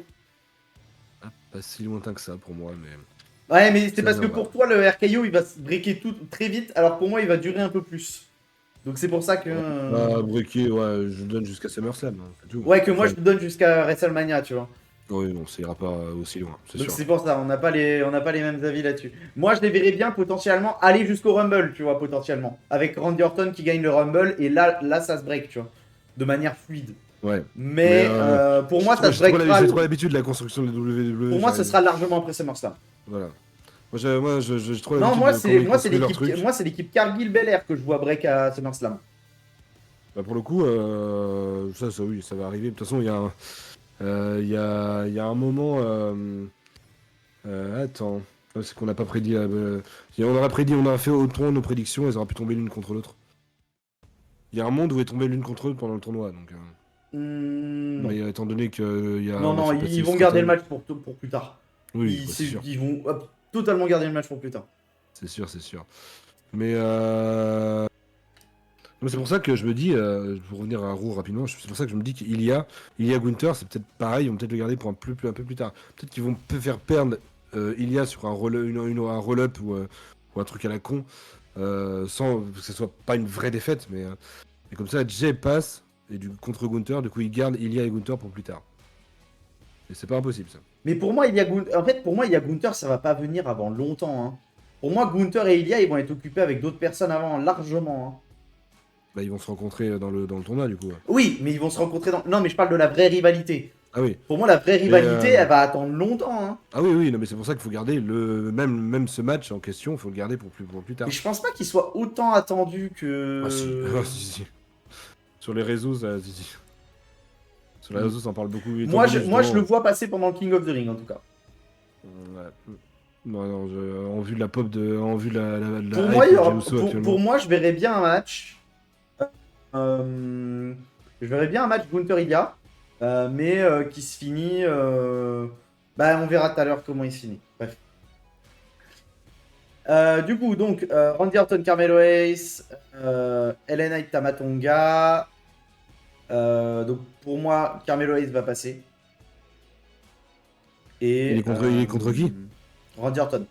Ah, pas si lointain que ça pour moi, mais. Ouais, mais c'est Ça parce que viendra. pour toi, le RKO, il va se breaker tout très vite, alors que pour moi, il va durer un peu plus. Donc c'est pour ça que... Breaker, ouais, je donne jusqu'à SummerSlam, hein, c'est tout. Ouais, que moi, Après, je te donne jusqu'à WrestleMania, tu vois. oui, non, ça ira pas aussi loin, c'est Donc sûr. c'est pour ça, on n'a pas les mêmes avis là-dessus. Moi, je les verrais bien potentiellement aller jusqu'au Rumble, tu vois, potentiellement. Avec Randy Orton qui gagne le Rumble, et là ça se break, tu vois. De manière fluide. Ouais. Mais pour moi, ça se breakera... J'ai trop l'habitude de la construction de WWE. Pour moi, ce sera largement après SummerSlam. Voilà. J'ai trop Non, l'habitude moi, de comment ils c'est construisent leur l'équipe truc. moi, c'est l'équipe Cargill Belair que je vois break à SummerSlam. Bah, pour le coup, oui, ça va arriver. De toute façon, il y a un, il y a un moment. Attends. C'est qu'on n'a pas prédit. On aurait prédit, on a fait au tournoi nos prédictions, elles auraient pu tomber l'une contre l'autre. Il y a un monde où elles tombaient l'une contre l'autre pendant le tournoi. Donc, Non. mais étant donné qu'il y a. Non, on a non, fait ils passer vont le garder le stratège- match pour plus tard. Oui, bah, c'est sûr. Ils vont totalement garder le match pour plus tard. C'est sûr. Mais c'est pour ça que je me dis, pour revenir à Raw rapidement, c'est pour ça que je me dis qu'il y a Gunther, c'est peut-être pareil, ils vont peut-être le garder pour un peu plus tard. Peut-être qu'ils vont faire perdre Ilya sur un un roll-up ou un truc à la con, sans que ce soit pas une vraie défaite, mais et comme ça, Jay passe et contre Gunther, du coup ils gardent Ilya et Gunther pour plus tard. Et c'est pas impossible ça. Mais pour moi, il y a Gunther, en fait, pour moi, il y a Gunther, ça va pas venir avant longtemps. Hein. Pour moi, Gunther et Ilya, ils vont être occupés avec d'autres personnes avant, largement. Hein. Bah, ils vont se rencontrer dans le tournoi, du coup. Ouais. Oui, mais ils vont se rencontrer dans. Non, mais je parle de la vraie rivalité. Ah oui. Pour moi, la vraie Mais, rivalité, elle va attendre longtemps. Hein. ah oui, oui, non, mais c'est pour ça qu'il faut garder même ce match en question, il faut le garder pour plus tard. Mais je pense pas qu'il soit autant attendu Ah si, ah, que. si. Sur les réseaux, ça, si. Sur les réseaux, ça en parle beaucoup. Étant Moi, donné, je le justement, vois passer pendant le King of the Ring, en tout cas. ouais. Non, non, en vue de la pop, en vue de la Pour hype moi, de Jey Uso pour actuellement. moi, je verrais bien un match. Je verrais bien un match Gunther-Ilya, mais qui se finit. Bah, on verra tout à l'heure comment il se finit. Bref. Du coup, donc, Randy Orton, Carmelo Hayes, LA Knight, Tamatonga. Donc, pour moi, Carmelo Hayes va passer. Et, Il est contre qui? Randy Orton.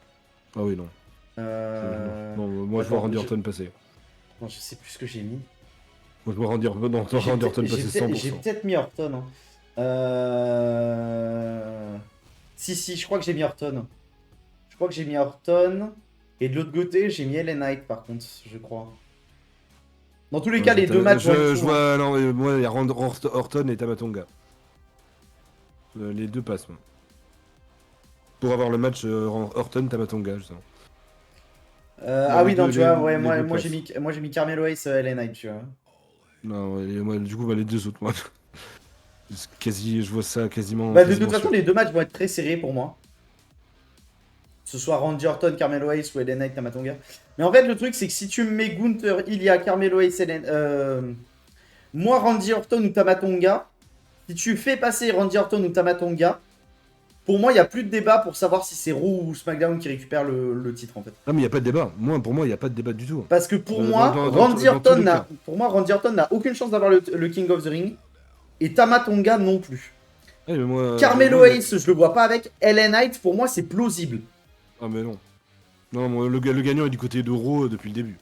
Ah oui, non. Non, moi je vois Attends, Randy Orton passer. Non, je sais plus ce que j'ai mis. Moi je vois Randy Orton passer J'ai 100%. peut-être mis Orton. Hein. Si, je crois que j'ai mis Orton. Je crois que j'ai mis Orton. Et de l'autre côté, j'ai mis LA Knight par contre, je crois. Dans tous les cas, les deux matchs vont être Je fous, hein. vois, non, moi il y a Orton et Tamatonga. Les deux passent, moi. Pour avoir le match Orton-Tamatonga, justement. Ah oui, non, tu vois, ouais, les deux moi passent. j'ai mis Carmelo Hayes, LA Knight, tu vois. Non, ouais, moi, du coup, bah, les deux autres, moi. Je vois ça quasiment. Bah, de toute quasiment façon, sûr. les deux matchs vont être très serrés pour moi. Que ce soit Randy Orton, Carmelo Hayes ou LA Knight, Tamatonga. Mais en fait, le truc, c'est que si tu me mets Gunther, Ilya, Carmelo Hayes, moi, Randy Orton ou Tamatonga, si tu fais passer Randy Orton ou Tamatonga, pour moi, il n'y a plus de débat pour savoir si c'est Raw ou SmackDown qui récupère le titre, en fait. Non, mais il n'y a pas de débat. Pour moi, il n'y a pas de débat du tout. Parce que pour moi, Dans tous les cas. Randy Orton n'a aucune chance d'avoir le King of the Ring. Et Tamatonga non plus. Ouais, mais moi, Carmelo Hayes, je le vois pas avec. LA Knight, pour moi, c'est plausible. Ah, mais non. Non, moi, le gagnant est du côté de Raw depuis le début.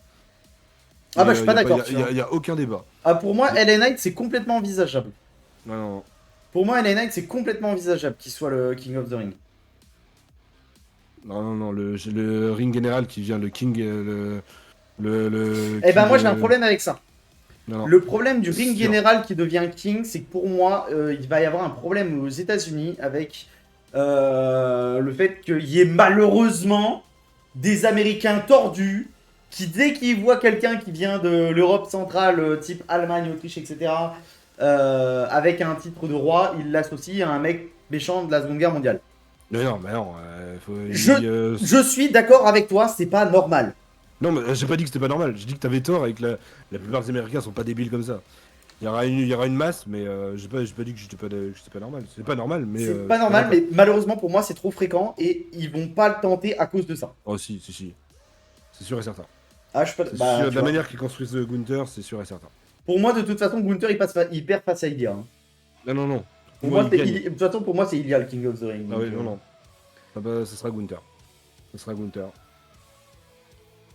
Ah bah, je suis pas d'accord. Il n'y a aucun débat. Ah, pour moi, LA Knight, c'est complètement envisageable. Non, non. Pour moi, LA Knight, c'est complètement envisageable qu'il soit le King of the Ring. Non, non, non, le ring général qui vient, le King. Eh ben, King, moi, j'ai un problème avec ça. Non, non. Le problème du C'est ring sûr. général qui devient King, c'est que pour moi, il va y avoir un problème aux États-Unis avec le fait qu'il y ait malheureusement des Américains tordus qui, dès qu'ils voient quelqu'un qui vient de l'Europe centrale, type Allemagne, Autriche, etc., avec un titre de roi, ils l'associent à un mec méchant de la Seconde Guerre mondiale. Mais non, mais non. Je suis d'accord avec toi, c'est pas normal. Non, mais j'ai pas dit que c'était pas normal. J'ai dit que t'avais tort et que la plupart des Américains sont pas débiles comme ça. Il y aura une masse, mais j'ai pas dit que c'était pas normal. C'est pas normal, mais. C'est pas je suis normal, d'accord. mais malheureusement pour moi, c'est trop fréquent et ils vont pas le tenter à cause de ça. Oh, si, si, si. C'est sûr et certain. Ah, je suis pas. C'est Bah, sûr, tu de la vois. manière qu'ils construisent Gunther, c'est sûr et certain. Pour moi, de toute façon, Gunther il perd face à Ilya. Hein. Non, non, non. Pour moi, il gagne. De toute façon, pour moi, c'est Ilya le King of the Ring. Ah Donc, oui, non, non. Ah bah, ce sera Gunther. Ce sera Gunther.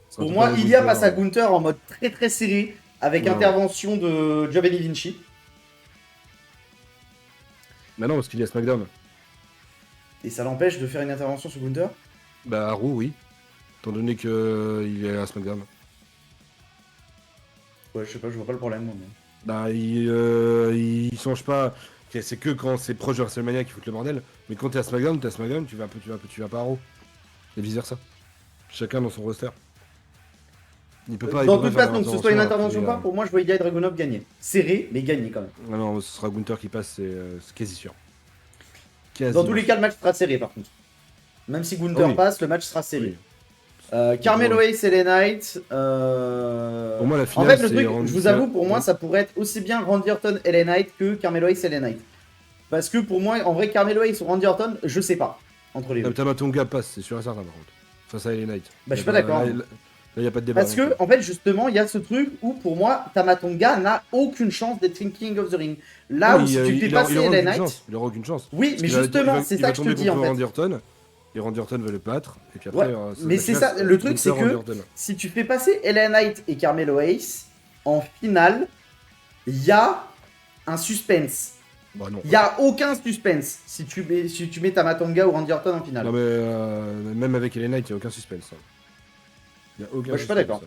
Ce sera Pour moi, totalement Ilya Gunther, passe à Gunther en mode très très serré avec Non. intervention de Giovanni Vinci. Mais non, parce qu'il y a SmackDown. Et ça l'empêche de faire une intervention sur Gunther. Bah, à Raw, oui. Étant donné qu'il est à SmackDown. Ouais, je sais pas, je vois pas le problème. Moi, mais... Bah, il change pas. Ok, c'est que quand c'est proche de WrestleMania qu'il fout le bordel. Mais quand t'es à SmackDown, tu vas pas à Raw. Et vice versa. Chacun dans son roster. Il peut pas. Dans il peut toute pas faire façon, que ce soit une intervention ou pas, après, pour moi, je vois Ilya et Dragunov gagner. Serré, mais gagner quand même. Non, non, ce sera Gunther qui passe, c'est quasi sûr. Dans tous les cas, le match sera serré par contre. Même si Gunther Oui. passe, le match sera serré. Oui. Carmelo Hayes et LA Knight. Pour moi, la finale, En fait, le c'est truc, Randy- je vous avoue, pour moi, Ouais. ça pourrait être aussi bien Randy Orton et LA Knight que Carmelo Hayes et LA Knight. Parce que pour moi, en vrai, Carmelo Hayes ou Randy Orton, je sais pas. Entre les deux. Tamatonga passe, c'est sûr et certain par contre. Face à LA Knight. Bah, je suis pas d'accord. Là, il n'y a pas de débat. Parce que, en fait, justement, il y a ce truc où, pour moi, Tamatonga n'a aucune chance d'être King of the Ring. Là où, si tu fais passer LA Knight. Il aura aucune chance. Oui, mais justement, c'est ça que je te dis, en fait. Randy Orton, et Randy Orton va le battre. Et puis Ouais, après, mais c'est ça, le truc, c'est que si tu fais passer LA Knight et Carmelo Hayes, en finale, il y a un suspense. Bah non. Il n'y a aucun suspense si tu mets Tamatonga ou Randy Orton en finale. Non, mais même avec LA Knight, il n'y a aucun suspense. Hein. Il n'y a aucun Moi, je suis pas suspense. d'accord.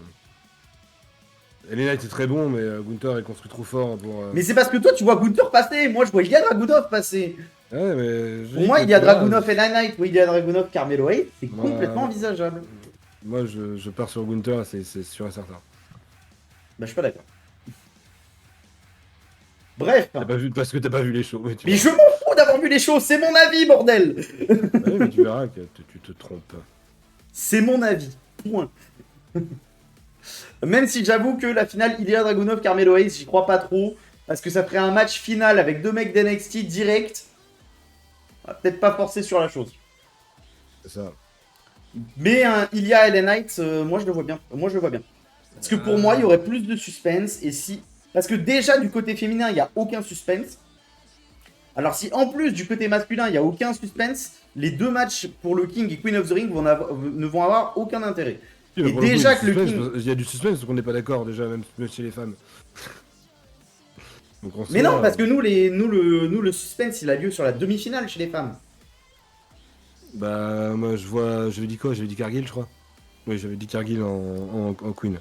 LA Knight est très bon, mais Gunther est construit trop fort pour. Mais c'est parce que toi, tu vois Gunther passer. Moi, je vois Ilya Dragunov passer. Ouais, mais je Pour dis moi, que Ilya tu vois, Dragunov et Night ou Ilya Dragunov Carmelo Hayes, c'est moi, complètement envisageable. moi, je pars sur Gunther, c'est sûr et certain. Bah, je suis pas d'accord. Bref. T'as pas vu, parce que t'as pas vu les shows, mais tu Mais verras. je m'en fous d'avoir vu les choses, c'est mon avis, bordel. Ouais, mais tu verras que tu te trompes. C'est mon avis. Point. Même si j'avoue que la finale Ilya Dragunov Carmelo Hayes, j'y crois pas trop. Parce que ça ferait un match final avec deux mecs d'NXT direct. On va peut-être pas forcer sur la chose. C'est ça. Mais un Ilya LA Knight, moi je le vois bien. Moi je le vois bien. Parce que pour moi, il y aurait plus de suspense. Et si. Parce que déjà du côté féminin, il n'y a aucun suspense. Alors si en plus du côté masculin, il n'y a aucun suspense, les deux matchs pour le King et Queen of the Ring ne vont avoir aucun intérêt. Oui, mais Et pour le coup, déjà que le suspense, King... il y a du suspense, donc on n'est pas d'accord déjà, même chez les femmes. Donc on Mais sait, non, parce que nous, le suspense, il a lieu sur la demi-finale chez les femmes. Bah, moi je vois. J'avais dit quoi? J'avais dit Cargill, je crois. Oui, j'avais dit Cargill en Queen.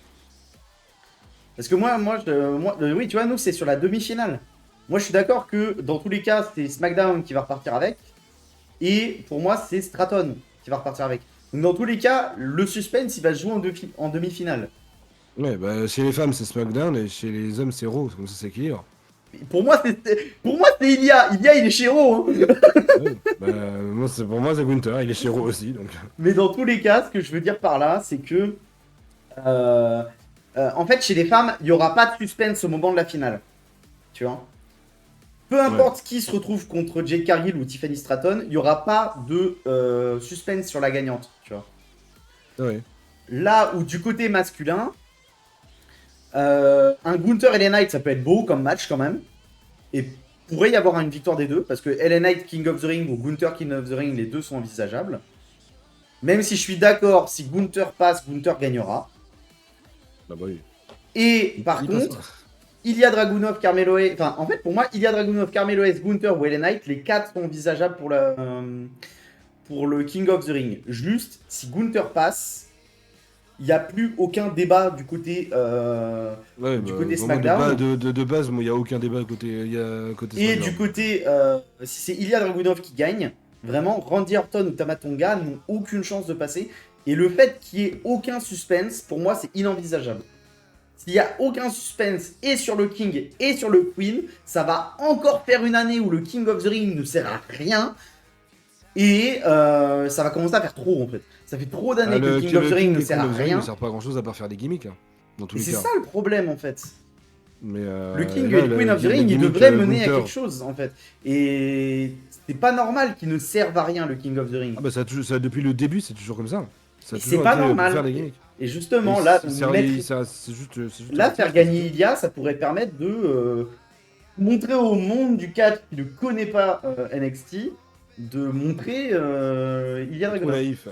Parce que oui, tu vois, nous, c'est sur la demi-finale. Moi, je suis d'accord que dans tous les cas, c'est SmackDown qui va repartir avec. Et pour moi, c'est Stratton qui va repartir avec. Donc dans tous les cas, le suspense, il va se jouer en demi-finale. Ouais, bah chez les femmes c'est SmackDown et chez les hommes c'est Raw, comme ça s'équilibre. Pour moi, c'est Ilya. Ilya, il est chez Raw, hein. Ouais, bah, pour moi c'est Gunther, il est chez Raw aussi, donc. Mais dans tous les cas, ce que je veux dire par là, c'est que euh, en fait, chez les femmes, il n'y aura pas de suspense au moment de la finale. Tu vois. Peu importe qui se retrouve contre Jade Cargill ou Tiffany Stratton, il n'y aura pas de suspense sur la gagnante. Tu vois. Ouais. Là où du côté masculin, un Gunther et LA Knight, ça peut être beau comme match quand même. Et pourrait y avoir une victoire des deux, parce que LA Knight King of the Ring ou Gunther King of the Ring, les deux sont envisageables. Même si je suis d'accord, si Gunther passe, Gunther gagnera. Bah, oui. Et par Il contre, passera. Ilya Dragunov, Carmelo Hayes... Enfin, en fait, pour moi, Ilya Dragunov, Carmelo Hayes, Gunther ou LA Knight, les quatre sont envisageables pour le King of the Ring. Juste, si Gunther passe, il n'y a plus aucun débat du côté, Ouais, du bah, côté pour moi, SmackDown. de base, il n'y a aucun débat côté Et SmackDown. du côté, si c'est Ilya Dragunov qui gagne, vraiment, Randy Orton ou Tamatonga n'ont aucune chance de passer. Et le fait qu'il n'y ait aucun suspense, pour moi, c'est inenvisageable. S'il n'y a aucun suspense et sur le King et sur le Queen, ça va encore faire une année où le King of the Ring ne sert à rien. Et ça va commencer à faire trop en fait. Ça fait trop d'années que le King of the Ring ne et sert Queen à of the Ring rien. ne sert pas à grand chose à part faire des gimmicks, hein, dans tous Et les c'est cas. ça le problème en fait. Mais Le King là, et le Queen of the la Ring, ils gimmick, devraient mener à Gunther. quelque chose en fait. Et c'est pas normal qu'ils ne servent à rien le King of the Ring. Ah bah depuis le début, c'est toujours comme ça. Ça a Et c'est toujours pas été pour faire normal. des gimmicks. Et Et justement, là, c'est juste là, arrêté, faire je pense, gagner Ilya, ça pourrait permettre de montrer au monde du catch qui ne connaît pas NXT, de montrer Ilya c'est trop Dragunov. naïf.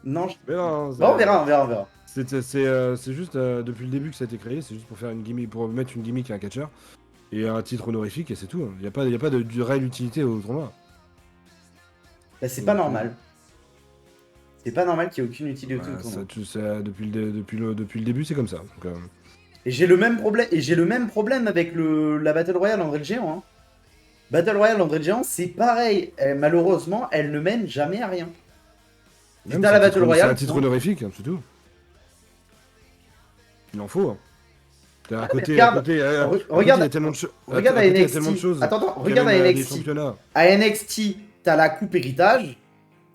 Non, Mais non, bon, on verra, on verra, on verra. c'est juste depuis le début que ça a été créé, c'est juste pour faire une gimmick, pour mettre une gimmick à un catcheur et un titre honorifique et c'est tout. Il y a pas de réelle utilité au tournoi. Bah, c'est pas normal. C'est pas normal qu'il n'y ait aucune utilité au tournoi. Depuis le début, c'est comme ça. Donc, Et j'ai le même problème avec la Battle Royale André le Géant. Hein. Battle Royale André le Géant, c'est pareil. Malheureusement, elle ne mène jamais à rien. même, T'as la Battle c'est un Royale. titre honorifique, hein, c'est tout. Il en faut. Hein. À côté, regarde, il y regarde, a tellement de choses. regarde à Il y a NXT. tellement de choses. Attends, qui regarde à amènent des NXT. championnats. À NXT, t'as la coupe héritage.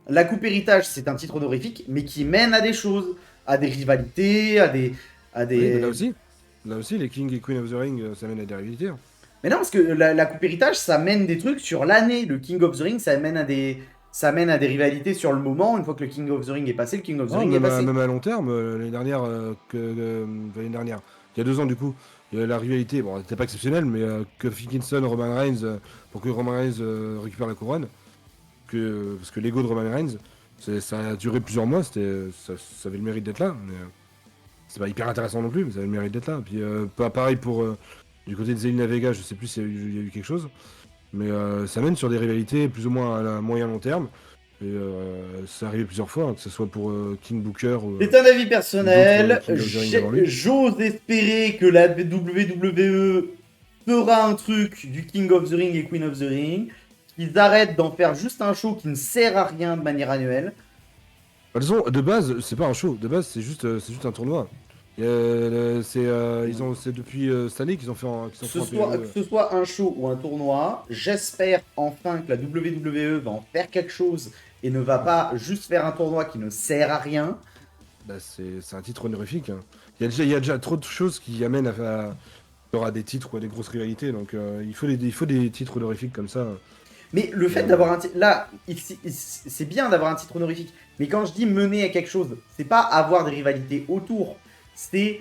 La coupe héritage, c'est un titre honorifique, mais qui mène à des choses, à des rivalités, à des. Oui, mais là aussi, les King et Queen of the Ring, ça mène à des rivalités. Hein. Mais non, parce que la coupe héritage, ça mène des trucs sur l'année. Le King of the Ring, ça mène à des rivalités sur le moment. Une fois que le King of the Ring est passé, le King of the Ring est passé. Même à long terme, l'année dernière, l'année dernière, il y a 2 ans du coup, il y a la rivalité, bon, elle n'était pas exceptionnelle, mais que Kingston, Roman Reigns, pour que Roman Reigns récupère la couronne, parce que l'ego de Roman Reigns, ça a duré plusieurs mois, ça avait le mérite d'être là. Mais, c'est pas hyper intéressant non plus, mais ça avait le mérite d'être là. Puis pas pareil pour du côté de Zelina Vega, je sais plus s'il y a eu quelque chose, mais ça mène sur des rivalités plus ou moins à moyen long terme. Et c'est arrivé plusieurs fois, hein, que ce soit pour King Booker ou C'est un avis d'autres personnel. King of the Ring avant lui. J'ose espérer que la WWE fera un truc du King of the Ring et Queen of the Ring. Qu'ils arrêtent d'en faire juste un show qui ne sert à rien de manière annuelle. De toute façon, de base, c'est pas un show. De base, c'est juste un tournoi. C'est depuis cette année qu'ils ont fait qu'ils ont fait un Que PLE. ce soit un show ou un tournoi, j'espère enfin que la WWE va en faire quelque chose et ne va pas juste faire un tournoi qui ne sert à rien. Bah, c'est un titre honorifique, hein. Il y a déjà trop de choses qui amènent il y aura des titres ou à des grosses rivalités, donc il faut des titres honorifiques comme ça. Mais le fait d'avoir un titre. Là, c'est bien d'avoir un titre honorifique. Mais quand je dis mener à quelque chose, c'est pas avoir des rivalités autour. C'est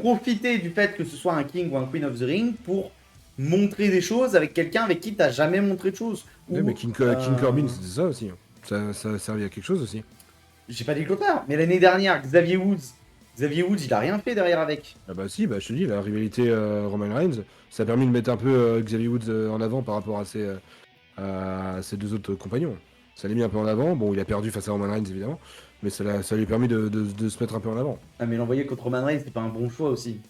profiter du fait que ce soit un King ou un Queen of the Ring pour montrer des choses avec quelqu'un avec qui t'as jamais montré de choses. Ouais, Ou, mais King Corbin, c'était ça aussi, hein. Ça a servi à quelque chose aussi. j'ai pas dit le contraire, mais l'année dernière, Xavier Woods, il a rien fait derrière avec. Ah bah si, bah je te dis, la rivalité Roman Reigns, ça a permis de mettre un peu Xavier Woods en avant par rapport à ses deux autres compagnons. Ça l'a mis un peu en avant. Bon, il a perdu face à Roman Reigns évidemment, mais ça lui a permis de se mettre un peu en avant. Ah, mais l'envoyer contre Roman Reigns, c'est pas un bon choix aussi.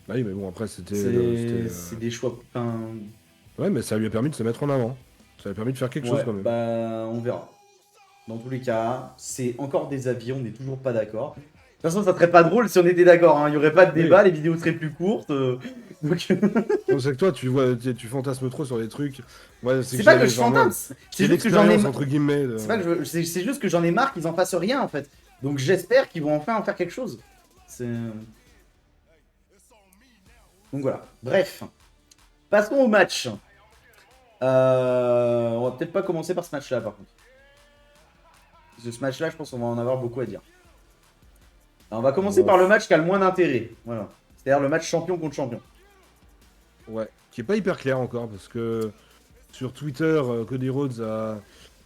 Bah oui, mais bon, après c'était. C'est des choix. Enfin, Ouais, mais ça lui a permis de se mettre en avant. Ça lui a permis de faire quelque chose ouais, quand même. bah on verra. Dans tous les cas, c'est encore des avis, on n'est toujours pas d'accord. De toute façon, ça serait pas drôle si on était d'accord, hein. Il y aurait pas de Oui. débat, les vidéos seraient plus courtes. Donc... Donc c'est que toi, tu fantasmes trop sur des trucs. Ouais, c'est pas que je fantasme, c'est juste que j'en ai entre guillemets. C'est pas que c'est juste que j'en ai marre qu'ils en fassent rien en fait. Donc j'espère qu'ils vont enfin en faire quelque chose. C'est donc voilà. Bref, passons au match. On va peut-être pas commencer par ce match-là par contre. Parce que ce match-là, je pense qu'on va en avoir beaucoup à dire. Alors, on va commencer par le match qui a le moins d'intérêt. Voilà. C'est-à-dire le match champion contre champion. Ouais, qui est pas hyper clair encore parce que sur Twitter, Cody Rhodes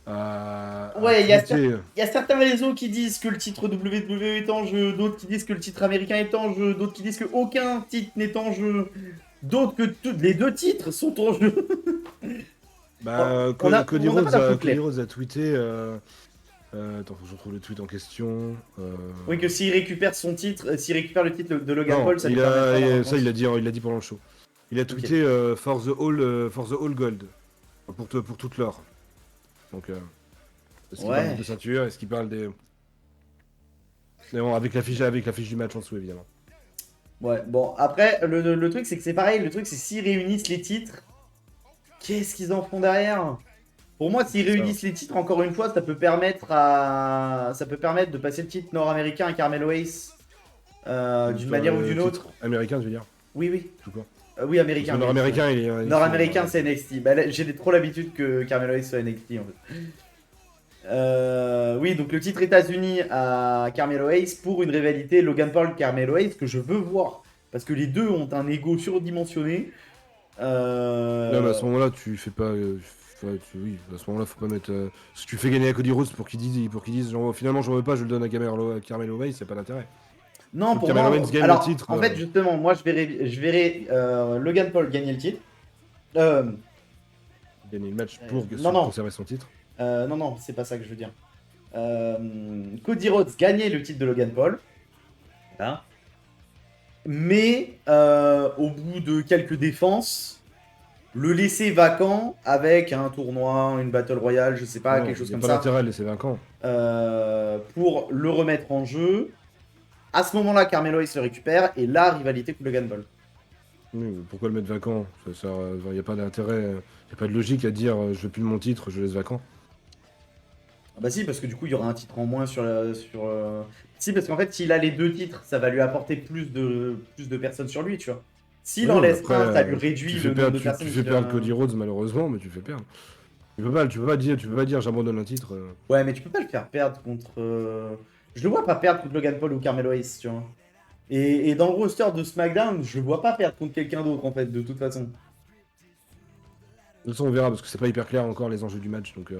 Ouais, il y tweeté- a certains réseaux qui disent que le titre WWE est en jeu, d'autres qui disent que le titre américain est en jeu, d'autres qui disent que aucun titre n'est en jeu, d'autres que les deux titres sont en jeu. Bah, On a- Cody on n'a pas Rhodes d'infos a, claires. Cody Rhodes a tweeté. Attends, faut que je retrouve le tweet en question. Oui, que s'il récupère son titre, s'il récupère le titre de Logan Non, Paul, ça lui permettra d'avoir un ça compte. il l'a dit pendant le show. Il a tweeté for the all gold pour toute l'or. Donc, est-ce qu'il parle Ouais. de ceinture? Est-ce qu'il parle des. Mais bon, avec l'affiche du match en dessous, évidemment. Ouais, bon, après, le truc, c'est que c'est pareil. Le truc, c'est s'ils réunissent les titres, qu'est-ce qu'ils en font derrière? Pour moi, s'ils réunissent les titres, encore une fois, ça peut permettre de passer le titre nord-américain à Carmelo Hayes d'une manière ou d'une autre. Américain, tu veux dire? Oui, oui. Tout quoi. Oui, Parce américain. que Oui. nord-américain, il est. Nord-américain, c'est NXT. Bah, là, j'ai trop l'habitude que Carmelo Hayes soit NXT, en fait. Oui, donc le titre États-Unis à Carmelo Hayes pour une rivalité Logan Paul-Carmelo Hayes que je veux voir. Parce que les deux ont un ego surdimensionné. Non, mais à ce moment-là, tu fais pas. Oui, à ce moment-là, faut pas mettre. Si tu fais gagner à Cody Rhodes pour qu'ils disent genre, finalement, j'en veux pas, je le donne à Carmelo Hayes, c'est pas d'intérêt. Non, Faut pour que Carmelo moi. Hayes gagne Alors, le titre. en fait, justement, moi, je verrai Logan Paul gagner le titre. Euh, Gagner le match pour non. conserver son titre. Non, c'est pas ça que je veux dire. Cody Rhodes gagner le titre de Logan Paul. Voilà. Mais au bout de quelques défenses, le laisser vacant avec un tournoi, une battle royale, je sais pas, Non, quelque chose y a comme pas ça, d'intérêt à le laisser vacant. pour le remettre en jeu. À ce moment-là, Carmelo il se récupère et la rivalité contre Logan Paul. Oui, mais pourquoi le mettre vacant? Il n'y a pas d'intérêt, il a pas de logique à dire je veux plus de mon titre, je le laisse vacant. Ah bah si, parce que du coup, il y aura un titre en moins Si, parce qu'en fait, s'il a les deux titres, ça va lui apporter plus de personnes sur lui, tu vois. S'il en Oui, mais laisse après, un, ça lui réduit tu fais le nombre perdre, de personnes tu fais qu'il perdre a. Cody Rhodes malheureusement, mais tu fais perdre. Tu peux pas dire j'abandonne un titre. Ouais, mais tu peux pas le faire perdre contre. Je le vois pas perdre contre Logan Paul ou Carmelo Hayes, tu vois. Et dans le roster de SmackDown, je le vois pas perdre contre quelqu'un d'autre, en fait, de toute façon. De toute façon, on verra parce que c'est pas hyper clair encore les enjeux du match. Donc,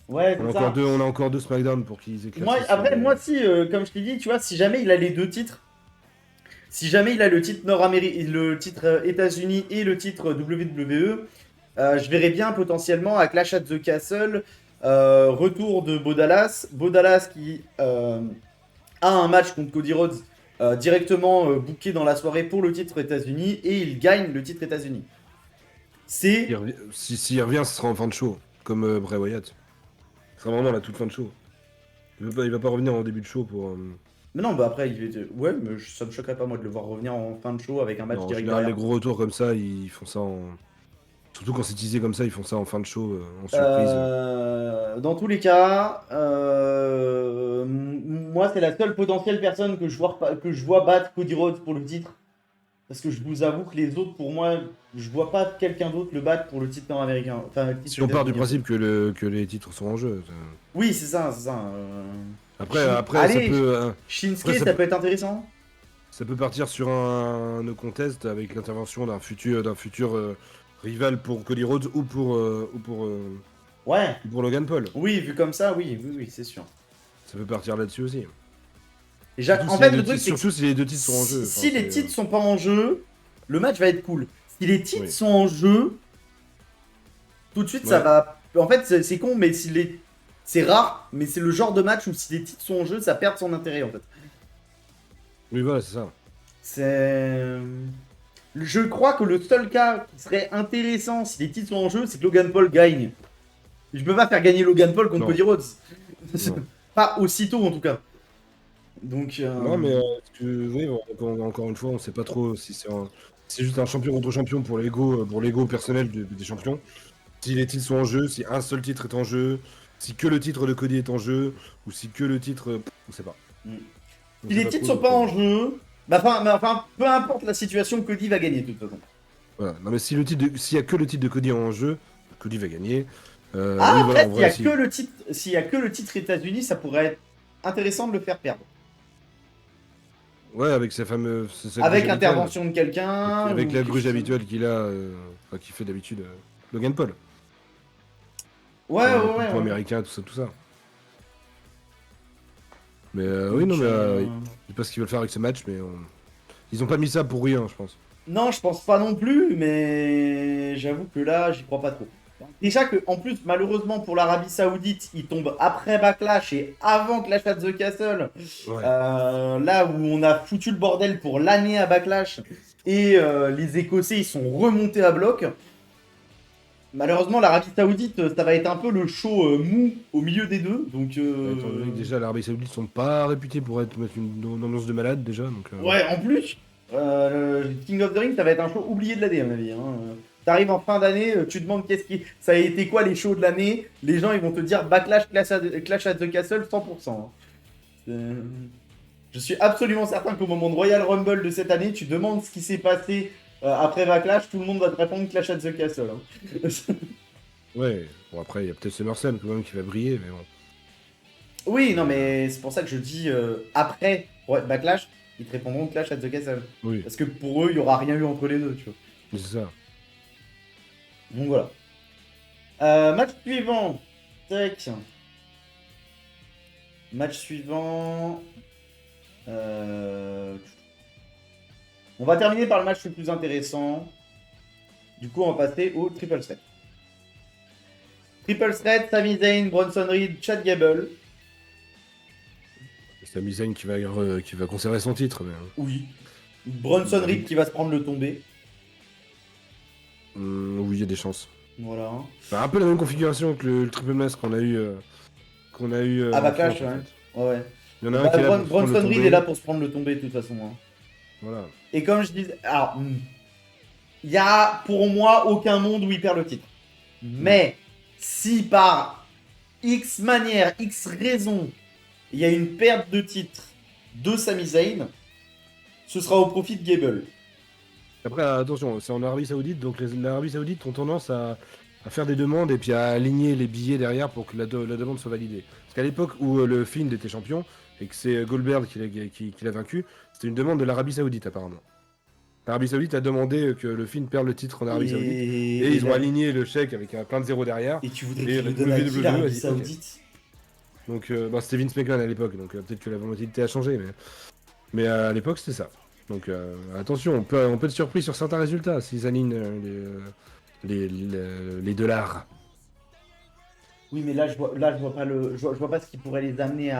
Ouais, c'est ça. on a encore deux SmackDown pour qu'ils éclaircissent. Moi, si, comme je t'ai dit, tu vois, si jamais il a les deux titres, si jamais il a le titre Nord-Amérique, le titre États-Unis et le titre WWE, je verrais bien potentiellement à Clash at the Castle Retour de Bodalas. Bodalas qui a un match contre Cody Rhodes directement booké dans la soirée pour le titre États-Unis et il gagne le titre États-Unis. C'est. S'il revient, ce sera en fin de show, comme Bray Wyatt. Ce sera vraiment la toute fin de show. Il va pas revenir en début de show pour. Mais non, bah après, ouais, mais ça me choquerait pas moi de le voir revenir en fin de show avec un match Non, en direct général, les derrière. gros retours comme ça, ils font ça en. Surtout quand c'est teasé comme ça, ils font ça en fin de show, en surprise. Dans tous les cas, moi c'est la seule potentielle personne que je vois battre Cody Rhodes pour le titre. Parce que je vous avoue que les autres, pour moi, je vois pas quelqu'un d'autre le battre pour le titre nord-américain. Enfin, le titre Si on part du états-unien. principe que les titres sont en jeu. Oui, c'est ça, c'est ça. Après, Allez, Shinsuke, après, ça peut être intéressant. ça peut partir sur un no contest avec l'intervention d'un futur rival pour Cody Rhodes Ouais, ou pour Logan Paul. oui, vu comme ça, oui, oui, oui, c'est sûr. Ça peut partir là-dessus aussi. Et Surtout en si fait, les deux le truc, titres, c'est que surtout si les deux titres sont en jeu. si les titres sont pas en jeu, le match va être cool. Si les titres Oui. sont en jeu, tout de suite, ça Ouais. va. En fait, c'est con, mais si les. C'est rare, mais c'est le genre de match où si les titres sont en jeu, ça perd son intérêt en fait. Oui, voilà, c'est ça. C'est. Je crois que le seul cas qui serait intéressant si les titres sont en jeu, c'est que Logan Paul gagne. Je peux pas faire gagner Logan Paul contre Non. Cody Rhodes. Non. Pas aussitôt en tout cas. Donc. Non, mais oui, encore une fois, on sait pas trop si c'est juste un champion contre champion pour l'ego personnel des champions. Si les titres sont en jeu, si un seul titre est en jeu, si que le titre de Cody est en jeu, ou si que le titre. On sait pas. Mm. On Si sait les pas titres trop, sont pas donc, en jeu, enfin, peu importe la situation, Cody va gagner de toute façon. voilà. Non, mais s'il y a que le titre de Cody en jeu, Cody va gagner. Ah, Oui, voilà, après, en vrai, si. s'il y a que le titre États-Unis, ça pourrait être intéressant de le faire perdre. Ouais, avec sa fameuse. Sa gruge Avec habituelle. intervention de quelqu'un. Avec ou la quelque gruge chose. habituelle qu'il a, qu'il fait d'habitude Logan Paul. Ouais, Genre, ouais, coup de ouais. poing Ouais. américain, tout ça, tout ça. Mais Donc, oui, non, mais je sais pas ce qu'ils veulent faire avec ce match, mais ils ont pas mis ça pour rien, je pense. Non, je pense pas non plus, mais j'avoue que là, j'y crois pas trop. Déjà que, en plus, malheureusement pour l'Arabie Saoudite, il tombe après Backlash et avant Clash at the Castle. Ouais. Là où on a foutu le bordel pour l'année à Backlash et les Écossais ils sont remontés à bloc. Malheureusement, l'Arabie Saoudite, ça va être un peu le show mou au milieu des deux. Donc, Étant donné que déjà l'Arabie Saoudite sont pas réputés pour mettre une ambiance de malade déjà, donc. ouais, en plus, King of the Ring, ça va être un show oublié de l'année, à mon avis. Hein. T'arrives en fin d'année, tu demandes ça a été quoi les shows de l'année. Les gens, ils vont te dire Backlash, Clash at the Castle, 100%. Hein. Je suis absolument certain qu'au moment de Royal Rumble de cette année, tu demandes ce qui s'est passé après Backlash, tout le monde va te répondre Clash at the Castle. Hein. Ouais. Bon après, il y a peut-être SummerSlam quand même qui va briller, mais bon. Oui, non, mais c'est pour ça que je dis après Backlash, ils te répondront Clash at the Castle. Oui, Parce que pour eux, il n'y aura rien eu entre les deux, tu vois. c'est ça. Donc voilà. Match suivant. Tac. Match suivant. On va terminer par le match le plus intéressant. Du coup, on va passer au Triple Threat. Triple Threat, Sami Zayn, Bronson Reed, Chad Gable. C'est Sami Zayn qui va conserver son titre, mais. Oui. Bronson Reed qui va se prendre le tombé. Oui, il y a des chances. Voilà. Enfin, un peu la même configuration que le triple mass qu'on a eu. À en Backlash, France, en ouais. fait. Ouais. Il y en a un qui est là pour se prendre le Bronson Reed tombé. est là pour se prendre le tombé de toute façon. Hein. Voilà. Et comme je disais, alors, il y a pour moi aucun monde où il perd le titre. Mais si par X manière, X raison, il y a une perte de titre de Sami Zayn, ce sera au profit de Gable. Après, attention, c'est en Arabie Saoudite, donc l'Arabie Saoudite ont tendance à faire des demandes et puis à aligner les billets derrière pour que la demande soit validée. Parce qu'à l'époque où le Fiend était champion et que c'est Goldberg qui l'a vaincu, c'était une demande de l'Arabie Saoudite apparemment. L'Arabie Saoudite a demandé que le Fiend perde le titre en Arabie Saoudite et ils ont aligné le chèque avec plein de zéros derrière. Et tu voudrais Et qu'il le la donne à qui, WWE a l'Arabie dit, Saoudite? Donc c'était Vince McMahon à l'époque, donc peut-être que la volonté a changé, mais à l'époque c'était ça. Donc attention, on peut être surpris sur certains résultats s'ils alignent les dollars. Oui, mais là, je vois pas je vois pas ce qui pourrait les amener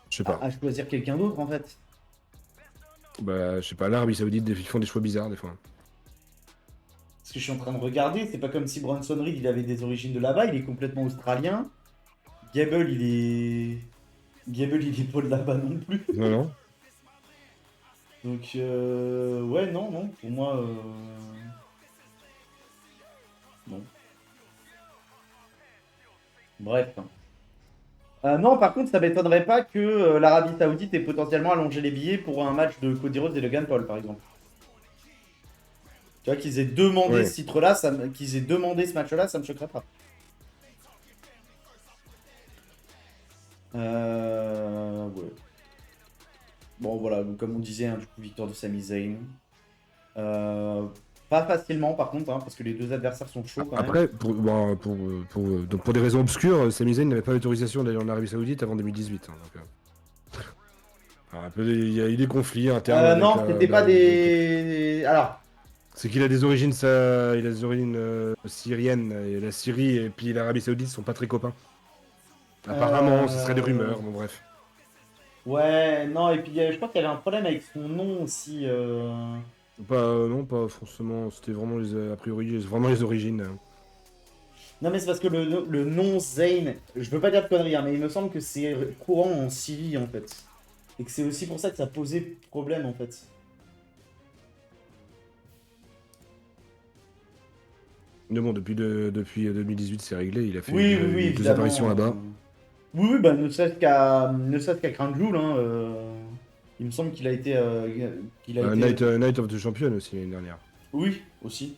Je sais pas. à choisir quelqu'un d'autre en fait. Bah, je sais pas, l'Arabie Saoudite, ils font des choix bizarres des fois. Parce que je suis en train de regarder, c'est pas comme si Bronson Reed il avait des origines de là-bas, il est complètement australien. Gable, il est pas de là-bas non plus. Non, non. Donc, ouais, non, non, pour moi, non. Bref. Non, par contre, ça m'étonnerait pas que l'Arabie Saoudite ait potentiellement allongé les billets pour un match de Cody Rhodes et Logan Paul, par exemple. Tu vois, qu'ils aient demandé Ouais. ce titre-là, qu'ils aient demandé ce match-là, ça me choquerait pas. Ouais. Bon, voilà, donc, comme on disait, hein, du coup, victoire de Sami Zayn. Euh, Pas facilement, par contre, hein, parce que les deux adversaires sont chauds quand même. Après, donc pour des raisons obscures, Sami Zayn n'avait pas l'autorisation d'aller en Arabie Saoudite avant 2018. Hein, donc, alors, il y a eu des conflits internes avec Non, c'était pas des. Alors, c'est qu'il a il a des origines syriennes, et la Syrie et puis l'Arabie Saoudite sont pas très copains. Apparemment, ce serait des euh, rumeurs, bon bref. ouais, non, et puis je crois qu'il y avait un problème avec son nom aussi. Pas, non, pas forcément, c'était vraiment a priori, vraiment les origines. Non, mais c'est parce que le nom Zayn, je veux pas dire de conneries, hein, mais il me semble que c'est courant en Syrie en fait. Et que c'est aussi pour ça que ça posait problème en fait. Mais bon, depuis 2018, c'est réglé, Oui, oui, il a oui, eu deux apparitions évidemment. là-bas. Oui, oui, bah ne serait-ce qu'à Crown Jewel, hein, il me semble qu'il a été. Qu'il a été. Night of the Champion aussi l'année dernière. Oui, aussi.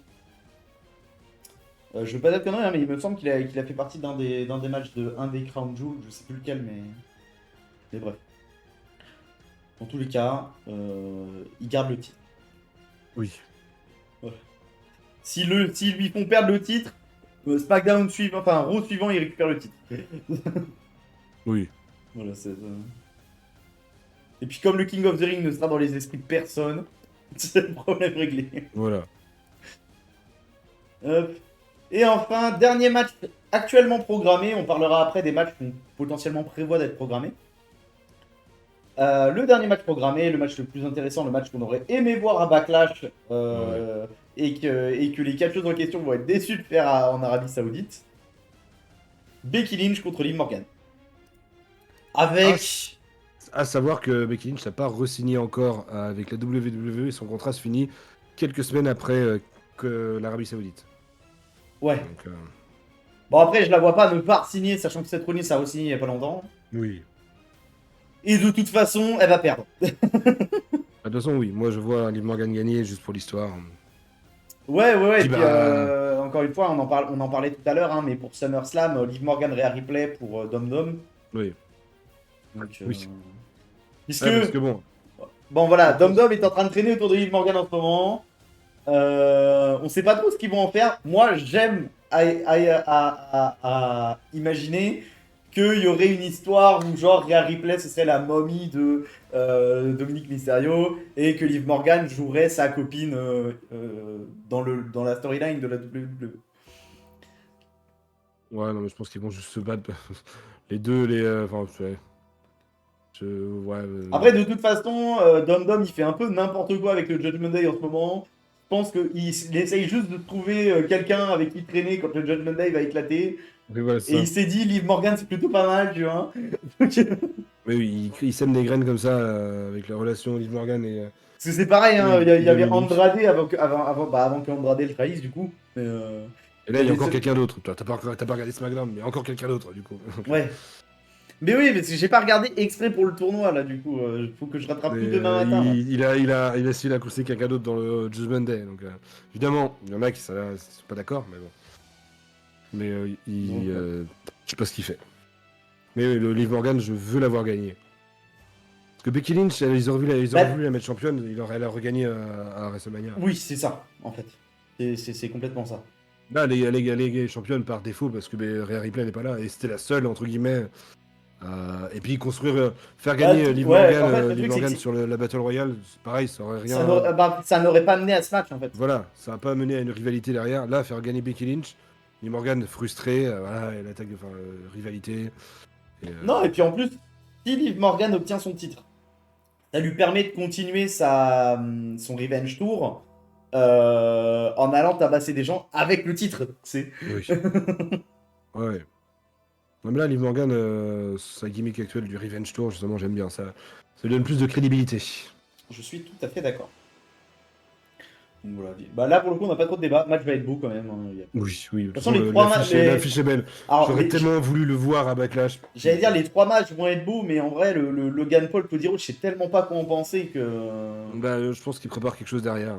Je veux pas dire de conneries, hein, mais il me semble qu'il a fait partie d'un des matchs de un des Crown Jewel, je sais plus lequel, mais bref. Dans tous les cas, il garde le titre. Oui. Voilà. S'ils lui font perdre le titre, SmackDown suivant, enfin Raw suivant, il récupère le titre. Oui. Voilà, et puis comme le King of the Ring ne sera dans les esprits de personne, c'est le problème réglé. Voilà. Hop. Et enfin, dernier match actuellement programmé. On parlera après des matchs qu'on potentiellement prévoit d'être programmés. Le dernier match programmé, le match le plus intéressant, le match qu'on aurait aimé voir à Backlash, Ouais. et que les catcheuses en question vont être déçus de faire en Arabie Saoudite. Becky Lynch contre Liv Morgan. À, Avec. à savoir que Becky Lynch n'a pas re-signé encore avec la WWE et son contrat se finit quelques semaines après que l'Arabie Saoudite. Ouais. Donc, Bon, après, je la vois pas ne pas signer, sachant que Seth Rollins a re-signé il y a pas longtemps. oui. Et de toute façon, elle va perdre. De toute façon, oui. Moi, je vois Liv Morgan gagner juste pour l'histoire. Ouais, ouais, ouais. Et Puis, puis, bah, encore une fois, on en parlait tout à l'heure, hein, mais pour SummerSlam, Liv Morgan Rhea Ripley pour Dom Dom. oui. Donc, Oui. puisque, Ouais, parce que bon, bon, voilà, on Dom pense. Dom est en train de traîner autour de Liv Morgan en ce moment. On sait pas trop ce qu'ils vont en faire. Moi, j'aime à imaginer qu'il y aurait une histoire où, genre, Rhea Ripley, ce serait la momie de Dominique Mysterio et que Liv Morgan jouerait sa copine dans la storyline de la WWE. Ouais, non, mais je pense qu'ils vont juste se battre. Les deux, enfin, ouais. Après, de toute façon, Dom Dom, il fait un peu n'importe quoi avec le Judgment Day en ce moment. Je pense qu'il essaye juste de trouver quelqu'un avec qui traîner quand le Judgment Day va éclater. Mais voilà, Et il ça. s'est dit, Liv Morgan, c'est plutôt pas mal, tu vois. Parce Mais oui, ils sèment des graines comme ça avec la relation Liv Morgan que c'est pareil, hein, et il y avait Dominique. Andrade avant que Andrade le trahisse, du coup. Mais, Et il là, y il y a avait encore ce... quelqu'un d'autre. Toi, t'as pas regardé SmackDown, mais encore quelqu'un d'autre, du coup. Ouais. Mais oui, parce que j'ai pas regardé exprès pour le tournoi, là, du coup. Faut que je rattrape tout demain matin, là. Il a essayé d'incruster quelqu'un d'autre dans le Judgment Day. Donc, évidemment, il y en a qui sont pas d'accord, mais bon. Mais Donc, ouais. je sais pas ce qu'il fait. Mais le Liv Morgan, je veux l'avoir gagné. Parce que Becky Lynch, ils auraient Bah, voulu la mettre championne, elle aurait gagné à WrestleMania. oui, c'est ça, en fait. C'est complètement ça. Là, elle est championne par défaut parce que Rhea Ripley n'est pas là et c'était la seule, entre guillemets. Et puis faire Bah, gagner ouais, en fait, le Liv truc, c'est que Morgan sur la Battle Royale, c'est pareil, ça aurait ça rien. ça n'aurait pas mené à ce match, en fait. Voilà, ça n'a pas mené à une rivalité derrière. Là, faire gagner Becky Lynch, Liv Morgan frustré, voilà, elle attaque, enfin, rivalité. Et, Non, et puis en plus, si Liv Morgan obtient son titre, ça lui permet de continuer son Revenge Tour en allant tabasser des gens avec le titre. C'est. oui, ouais. Même là, Liv Morgan, sa gimmick actuelle du Revenge Tour, justement, j'aime bien ça. Ça lui donne plus de crédibilité. Je suis tout à fait d'accord. Donc voilà. Bah là, pour le coup, on n'a pas trop de débat. Match va être beau quand même, hein. De Oui, oui. De toute toute façon, façon, les trois matchs. l'affiche est belle. Alors, J'aurais tellement voulu le voir à Backlash. j'allais dire, les trois matchs vont être beaux, mais en vrai, le Logan Paul, Cody Rhodes, je sais tellement pas quoi en penser que. Bah, je pense qu'il prépare quelque chose derrière.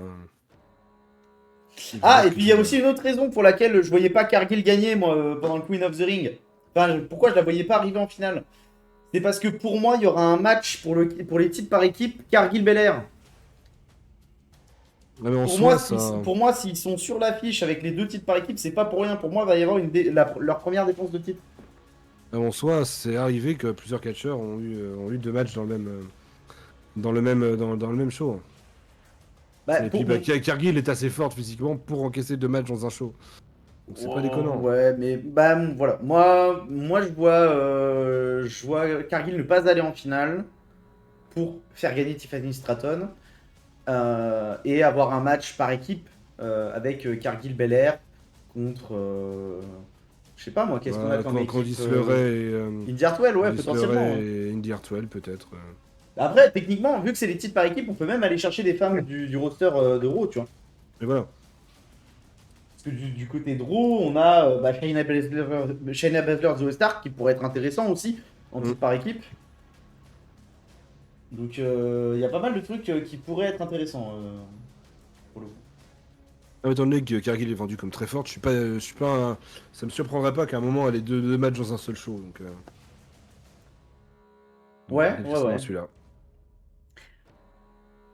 Il Ah, prépare et quelque puis il y a chose aussi derrière. une autre raison pour laquelle je voyais pas Cargill gagner, moi, pendant le Queen of the Ring. Enfin, pourquoi je la voyais pas arriver en finale? C'est parce que pour moi, il y aura un match pour les titres par équipe, Cargill-Belair. Ouais, mais en Pour moi, soi, ça. pour moi, s'ils sont sur l'affiche avec les deux titres par équipe, c'est pas pour rien. Pour moi, il va y avoir leur première défense de titre. En soi, c'est arrivé que plusieurs catcheurs ont eu deux matchs dans le même, dans le même show. Bah, Et puis, bah, Cargill est assez forte physiquement pour encaisser deux matchs dans un show. Donc, c'est pas oh, déconnant. ouais, mais bah, voilà. Moi je vois Cargill ne pas aller en finale pour faire gagner Tiffany Stratton et avoir un match par équipe avec Cargill Belair contre. Je sais pas moi, qu'est-ce qu'on a Bah, comme équipe Candice LeRae et, Indy Hartwell, ouais, Candice LeRae potentiellement, hein. et Indy Hartwell, peut-être. Après, techniquement, vu que c'est les titres par équipe, on peut même aller chercher des femmes du roster de Raw, tu vois. Et voilà. Parce que du côté de Raw, on a bah, Shayna Baszler, Zoe Stark qui pourrait être intéressant aussi en Mm. titre par équipe. Donc il y a pas mal de trucs qui pourraient être intéressants pour le coup. Ah, étant donné que Cargill est vendu comme très forte, je suis pas ça me surprendrait pas qu'à un moment elle ait deux matchs dans un seul show. Donc Ouais, peut-être que ouais, ça sera ouais. celui-là.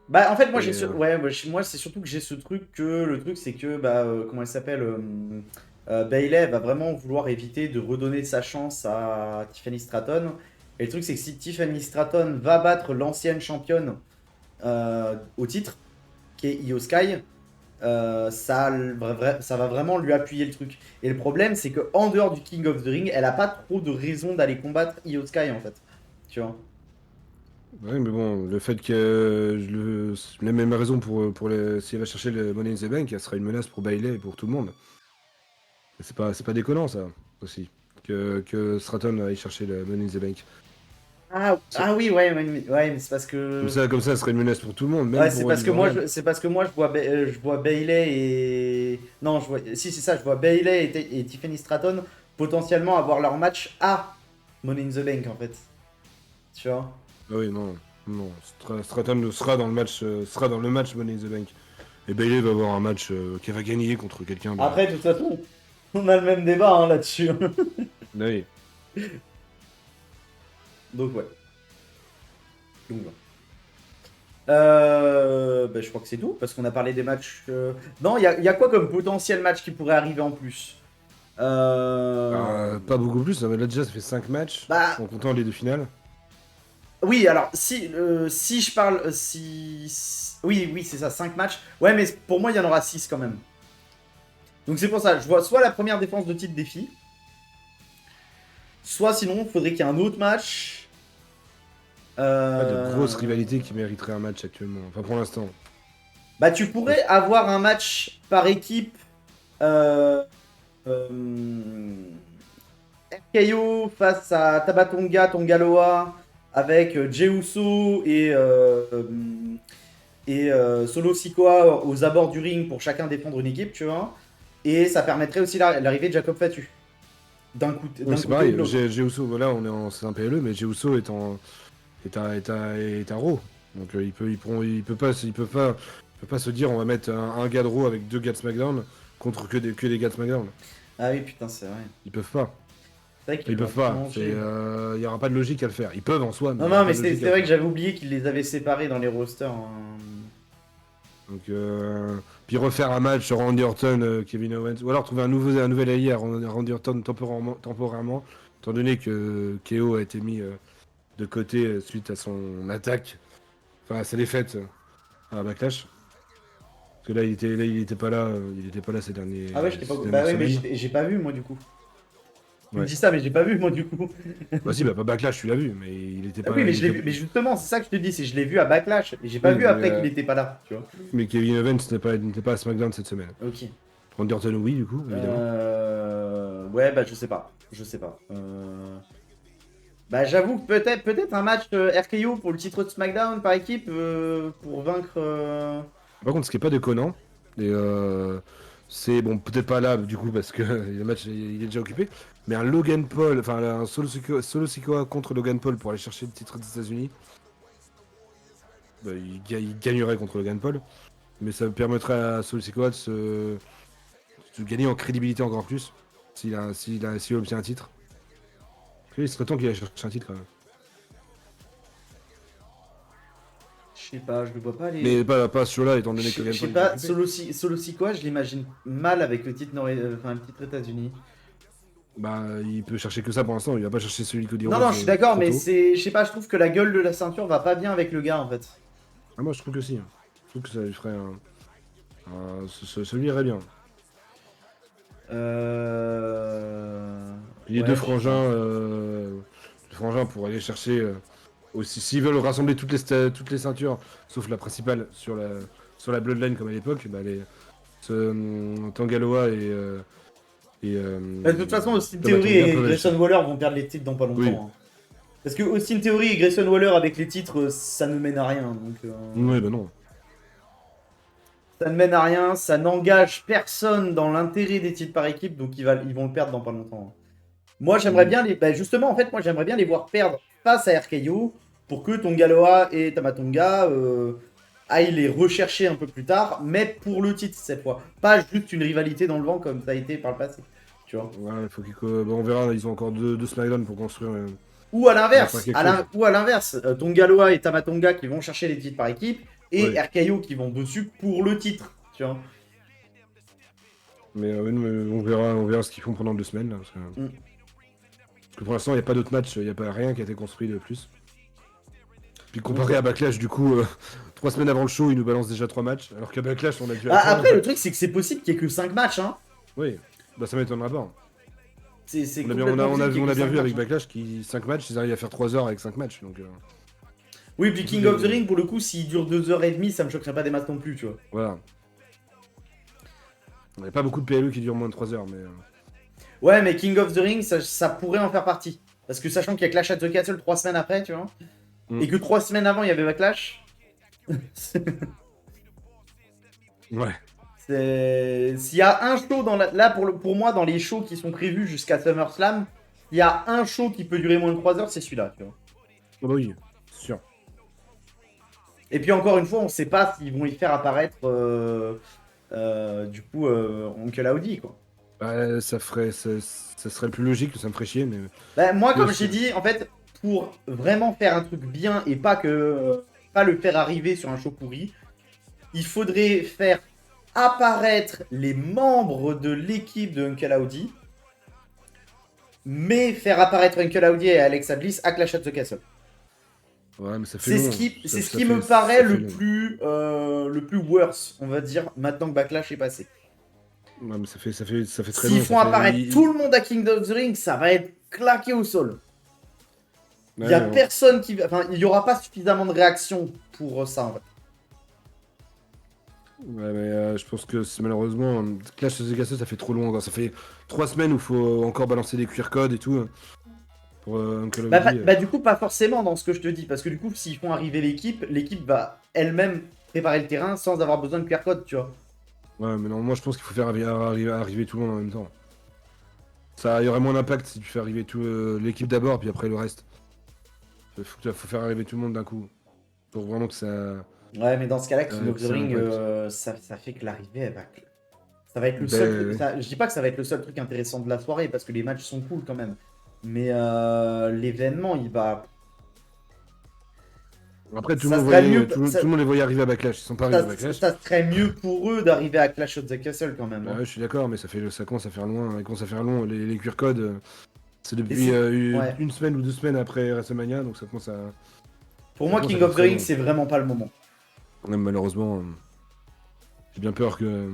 Bah en fait moi Et, ouais, moi c'est surtout que j'ai ce truc que le truc c'est que bah comment elle s'appelle Bayley va vraiment vouloir éviter de redonner sa chance à Tiffany Stratton. Et le truc c'est que si Tiffany Stratton va battre l'ancienne championne au titre qui est Io Sky, ça va vraiment lui appuyer le truc. Et le problème c'est que en dehors du King of the Ring, elle a pas trop de raison d'aller combattre Io Sky en fait. Tu vois. ouais, mais bon, le fait que la même raison si elle va chercher le Money in the Bank, elle sera une menace pour Bailey et pour tout le monde. Et c'est pas déconnant ça aussi que Stratton aille chercher le Money in the Bank. Ah oui, ouais, mais c'est parce que. Comme ça, elle serait une menace pour tout le monde, même Ouais, c'est pour parce Liv que moi, Morgan. c'est parce que moi, je vois Bailey et. Non, si, c'est ça, je vois Bailey et Tiffany Stratton potentiellement avoir leur match à Money in the Bank, en fait. Tu vois? Ah oui, non, non. Stratton sera dans le match Money in the Bank. Et Bailey va avoir un match qu'elle va gagner contre quelqu'un de. Après, de toute façon, on a le même débat hein, là-dessus. Ah oui. Donc, ouais. Donc, voilà. Bah, je crois que c'est tout, parce qu'on a parlé des matchs. Non, il y a quoi comme potentiel match qui pourrait arriver en plus? Pas beaucoup plus, mais là déjà ça fait 5 matchs, Bah, en comptant les deux finales. oui, alors si je parle, oui, c'est ça, 5 matchs. Ouais, mais pour moi, il y en aura 6 quand même. Donc c'est pour ça, je vois soit la première défense de titre défi, soit sinon, il faudrait qu'il y ait un autre match. Pas de Euh, grosses rivalités qui mériteraient un match actuellement, enfin pour l'instant. Bah, tu pourrais avoir un match par équipe. Euh... euh, RKO face à Tabatonga, Tongaloa, avec Jey Uso et Solo Sikoa aux abords du ring pour chacun défendre une équipe, tu vois. Et ça permettrait aussi l'arrivée de Jacob Fatu. Oui, D'un c'est côté ou pareil, de l'autre. Uso, voilà, c'est un PLE, mais Uso est un Raw. Donc il peut pas se dire on va mettre un gars de Raw avec deux gars de SmackDown contre que des gars de SmackDown. Ah oui, putain, c'est vrai. Ils peuvent pas. C'est vrai qu'ils Ils vont peuvent pas. manger. Il y aura pas de logique à le faire. Ils peuvent en soi, mais Non, il y aura non, pas mais de c'est logique à le vrai que faire. j'avais oublié qu'ils les avaient séparés dans les rosters, hein. Donc, puis refaire un match Randy Orton, Kevin Owens, ou alors trouver un nouvel allié à Randy Orton temporairement, étant donné que KO a été mis de côté suite à son attaque, enfin à sa défaite à Backlash. Parce que il était pas là, il était pas là ces derniers. Ah ouais, je t'ai pas. ces Bah dernières ouais, mais semaines. j'ai pas vu moi du coup. Tu me Ouais. dis ça, mais j'ai pas vu moi du coup. Bah si, bah pas Backlash, tu l'as vu, mais il était Ah oui, pas. mais Il je l'ai était... vu. Mais justement, c'est ça que je te dis, c'est que je l'ai vu à Backlash. Et j'ai pas Oui, vu après qu'il était pas là, tu vois. mais Kevin Owens n'était pas à SmackDown cette semaine. Ok. Anderson, oui, du coup, évidemment. Ouais, bah je sais pas. Je sais pas. Bah j'avoue que peut-être un match RKO pour le titre de SmackDown par équipe pour vaincre. Par contre, ce qui est pas déconnant, et c'est bon, peut-être pas là du coup parce que le match il est déjà occupé, mais un Logan Paul, enfin un Solo Sikoa contre Logan Paul pour aller chercher le titre des États-Unis, bah, il gagnerait contre Logan Paul, mais ça permettrait à Solo Sikoa de gagner en crédibilité encore plus s'il obtient un titre. Il serait temps qu'il aille chercher un titre quand même. Je sais pas, je le vois pas aller. Mais pas sur là, étant donné que Je Logan sais Paul est pas, occupé. Solo Sikoa, je l'imagine mal avec le titre, enfin, le titre États-Unis. Bah, il peut chercher que ça pour l'instant, il va pas chercher celui Cody Non, Rhodes non, je suis d'accord, trop mais tôt. c'est. Je sais pas, je trouve que la gueule de la ceinture va pas bien avec le gars en fait. Ah, moi je trouve que si. Je trouve que ça lui ferait ça lui irait bien. Les Ouais, je sais pas. deux frangins pour aller chercher aussi. S'ils veulent rassembler toutes les ceintures, sauf la principale sur la Bloodline comme à l'époque, bah Tangaloa Bah, de toute façon, Austin Theory Tamatonga et peuvent aller Grayson chercher. Waller vont perdre les titres dans pas Oui, longtemps, hein. Parce que Austin Theory et Grayson Waller avec les titres, ça ne mène à rien. Donc, oui, bah non. ça ne mène à rien, ça n'engage personne dans l'intérêt des titres par équipe, donc ils vont le perdre dans pas longtemps, hein. Moi, j'aimerais Mm. bien les. Bah, justement, en fait, moi, j'aimerais bien les voir perdre face à RKO pour que Tongaloa et Tamatonga aillent les rechercher un peu plus tard, mais pour le titre cette fois. Pas juste une rivalité dans le vent comme ça a été par le passé. Tu vois. Ouais, bon, on verra, ils ont encore deux SmackDown pour construire Ou à pour en faire l'inverse, quelque chose. Tongaloa et Tamatonga qui vont chercher les titres par équipe et Ouais. RKO qui vont dessus pour le titre. Tu vois. Mais, ouais, mais on verra ce qu'ils font pendant 2 semaines. Là, Mm. parce que pour l'instant, il n'y a pas d'autres matchs, il n'y a pas rien qui a été construit de plus. Puis Donc, comparé ouais. à Backlash, du coup, 3 semaines avant le show, ils nous balancent déjà 3 matchs, alors qu'à Backlash, on a dû Ah, attendre. après, le truc, c'est que c'est possible qu'il y ait que 5 matchs, hein. Oui, bah ça m'étonnera pas. C'est On a bien, on a, complètement on a, possible qu'il y ait on que a bien 5 vu matchs, avec hein. Backlash, 5 matchs, ils arrivent à faire 3 heures avec 5 matchs. Donc, Oui, puis surtout King of the des... Ring, pour le coup, s'il dure 2h30, ça me choquerait pas des masses non plus, tu vois. Voilà. Il n'y a pas beaucoup de PLE qui durent moins de 3 heures, mais... Ouais, mais King of the Ring, ça pourrait en faire partie. Parce que sachant qu'il y a Clash at the Castle 3 semaines après, tu vois, Mm. et que 3 semaines avant, il y avait Backlash, Ouais. S'il y a un show dans là, pour moi, dans les shows qui sont prévus jusqu'à SummerSlam, il y a un show qui peut durer moins de 3 heures, c'est celui-là, tu vois. Ah bah oui, c'est sûr. Et puis encore une fois, on sait pas s'ils vont y faire apparaître du coup Oncle Audi, quoi. Bah, ça serait le plus logique, ça me ferait chier, mais... Bah, moi, Là, comme j'ai dit, en fait, pour vraiment faire un truc bien et pas le faire arriver sur un show pourri, il faudrait faire apparaître les membres de l'équipe de Uncle Audi, mais faire apparaître Uncle Audi et Alexa Bliss à Clash at the Castle. Ouais, mais ça fait C'est long. ce qui me paraît Ça fait long. le plus worse, on va dire, maintenant que Backlash est passé. Ouais, mais ça fait très S'ils long. font apparaître tout le monde à King of the Ring, ça va être claqué au sol. Il y Ouais, a mais bon. personne qui va. Enfin, il n'y aura pas suffisamment de réaction pour ça, en fait. Ouais, mais je pense que malheureusement, Clash of the Castle, ça fait trop long encore. Ça fait 3 semaines où il faut encore balancer des QR codes et tout. Pour Call of Duty. Du coup, pas forcément dans ce que je te dis, parce que du coup, s'ils font arriver l'équipe va elle-même préparer le terrain sans avoir besoin de QR code, tu vois. Ouais, mais non, moi je pense qu'il faut faire arriver tout le monde en même temps. Ça y aurait moins d'impact si tu fais arriver tout l'équipe d'abord, puis après le reste. Faut faire arriver tout le monde d'un coup. Pour vraiment que ça. Ouais, mais dans ce cas-là, King of Que the ça ait un Ring, impact. ça fait que l'arrivée, ça va être le seul truc. Ben, Je dis pas que ça va être le seul truc intéressant de la soirée, parce que les matchs sont cool quand même. Mais l'événement, il va. après, tout le Ça monde serait voyait, mieux. tout le monde les voyait arriver à Backlash. Ils sont pas arrivés à Backlash. Ça serait mieux pour eux d'arriver à Clash of the Castle quand même, Bah hein. ouais, je suis d'accord, mais ça commence à faire loin. Il commence à faire long. Les QR codes, c'est Et depuis ouais. une semaine ou 2 semaines après WrestleMania, donc ça commence à. Pour Ça moi, commence à King faire of the très Ring, long. c'est vraiment pas le moment. Ouais, malheureusement. J'ai bien peur que.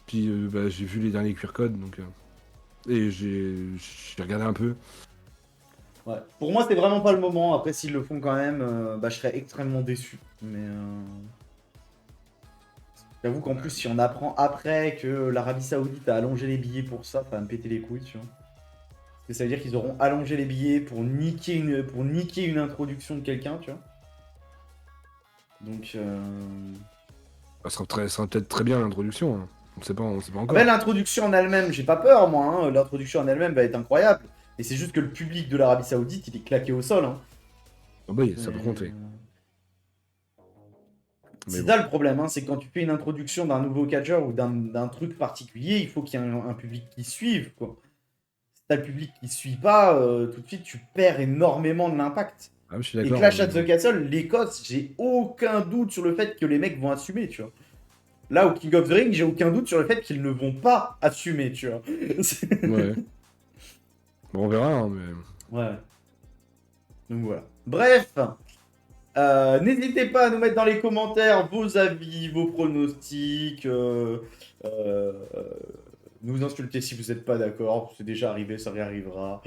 Puis bah, j'ai vu les derniers QR codes, donc. Et j'ai regardé un peu. Ouais. Pour moi, c'est vraiment pas le moment. Après, s'ils le font quand même, bah, je serais extrêmement déçu. Mais j'avoue qu'en plus, si on apprend après que l'Arabie Saoudite a allongé les billets pour ça, ça va me péter les couilles, tu vois. Parce que ça veut dire qu'ils auront allongé les billets pour niquer une introduction de quelqu'un, tu vois. Donc, Ça sera peut-être très bien l'introduction, hein. On sait pas ah ben, encore. l'introduction en elle-même, j'ai pas peur, moi. Hein. L'introduction en elle-même va être incroyable. Et c'est juste que le public de l'Arabie Saoudite, il est claqué au sol. Hein. Ah bah oui, ça peut Mais- compter. Mais C'est bon. ça le problème, hein, c'est que quand tu fais une introduction d'un nouveau catcheur ou d'un truc particulier, il faut qu'il y ait un public qui suive, quoi. Si t'as le public qui suit pas, tout de suite tu perds énormément de l'impact. Ah, je suis Et d'accord, Clash mais at the bon. Castle, l'Écosse, j'ai aucun doute sur le fait que les mecs vont assumer, tu vois. Là, au King of the Ring, j'ai aucun doute sur le fait qu'ils ne vont pas assumer, tu vois. Ouais. Bon, on verra, hein, mais. Ouais. Donc voilà. Bref, n'hésitez pas à nous mettre dans les commentaires vos avis, vos pronostics, euh, nous insulter si vous n'êtes pas d'accord, c'est déjà arrivé, ça réarrivera,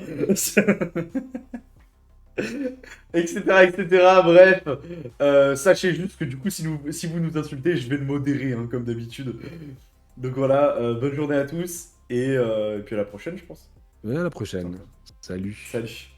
etc., etc. Bref, sachez juste que du coup, si vous nous insultez, je vais le modérer, hein, comme d'habitude. Donc voilà, bonne journée à tous, et puis à la prochaine, je pense. Ouais, à la Tout prochaine. simplement. Salut. Salut.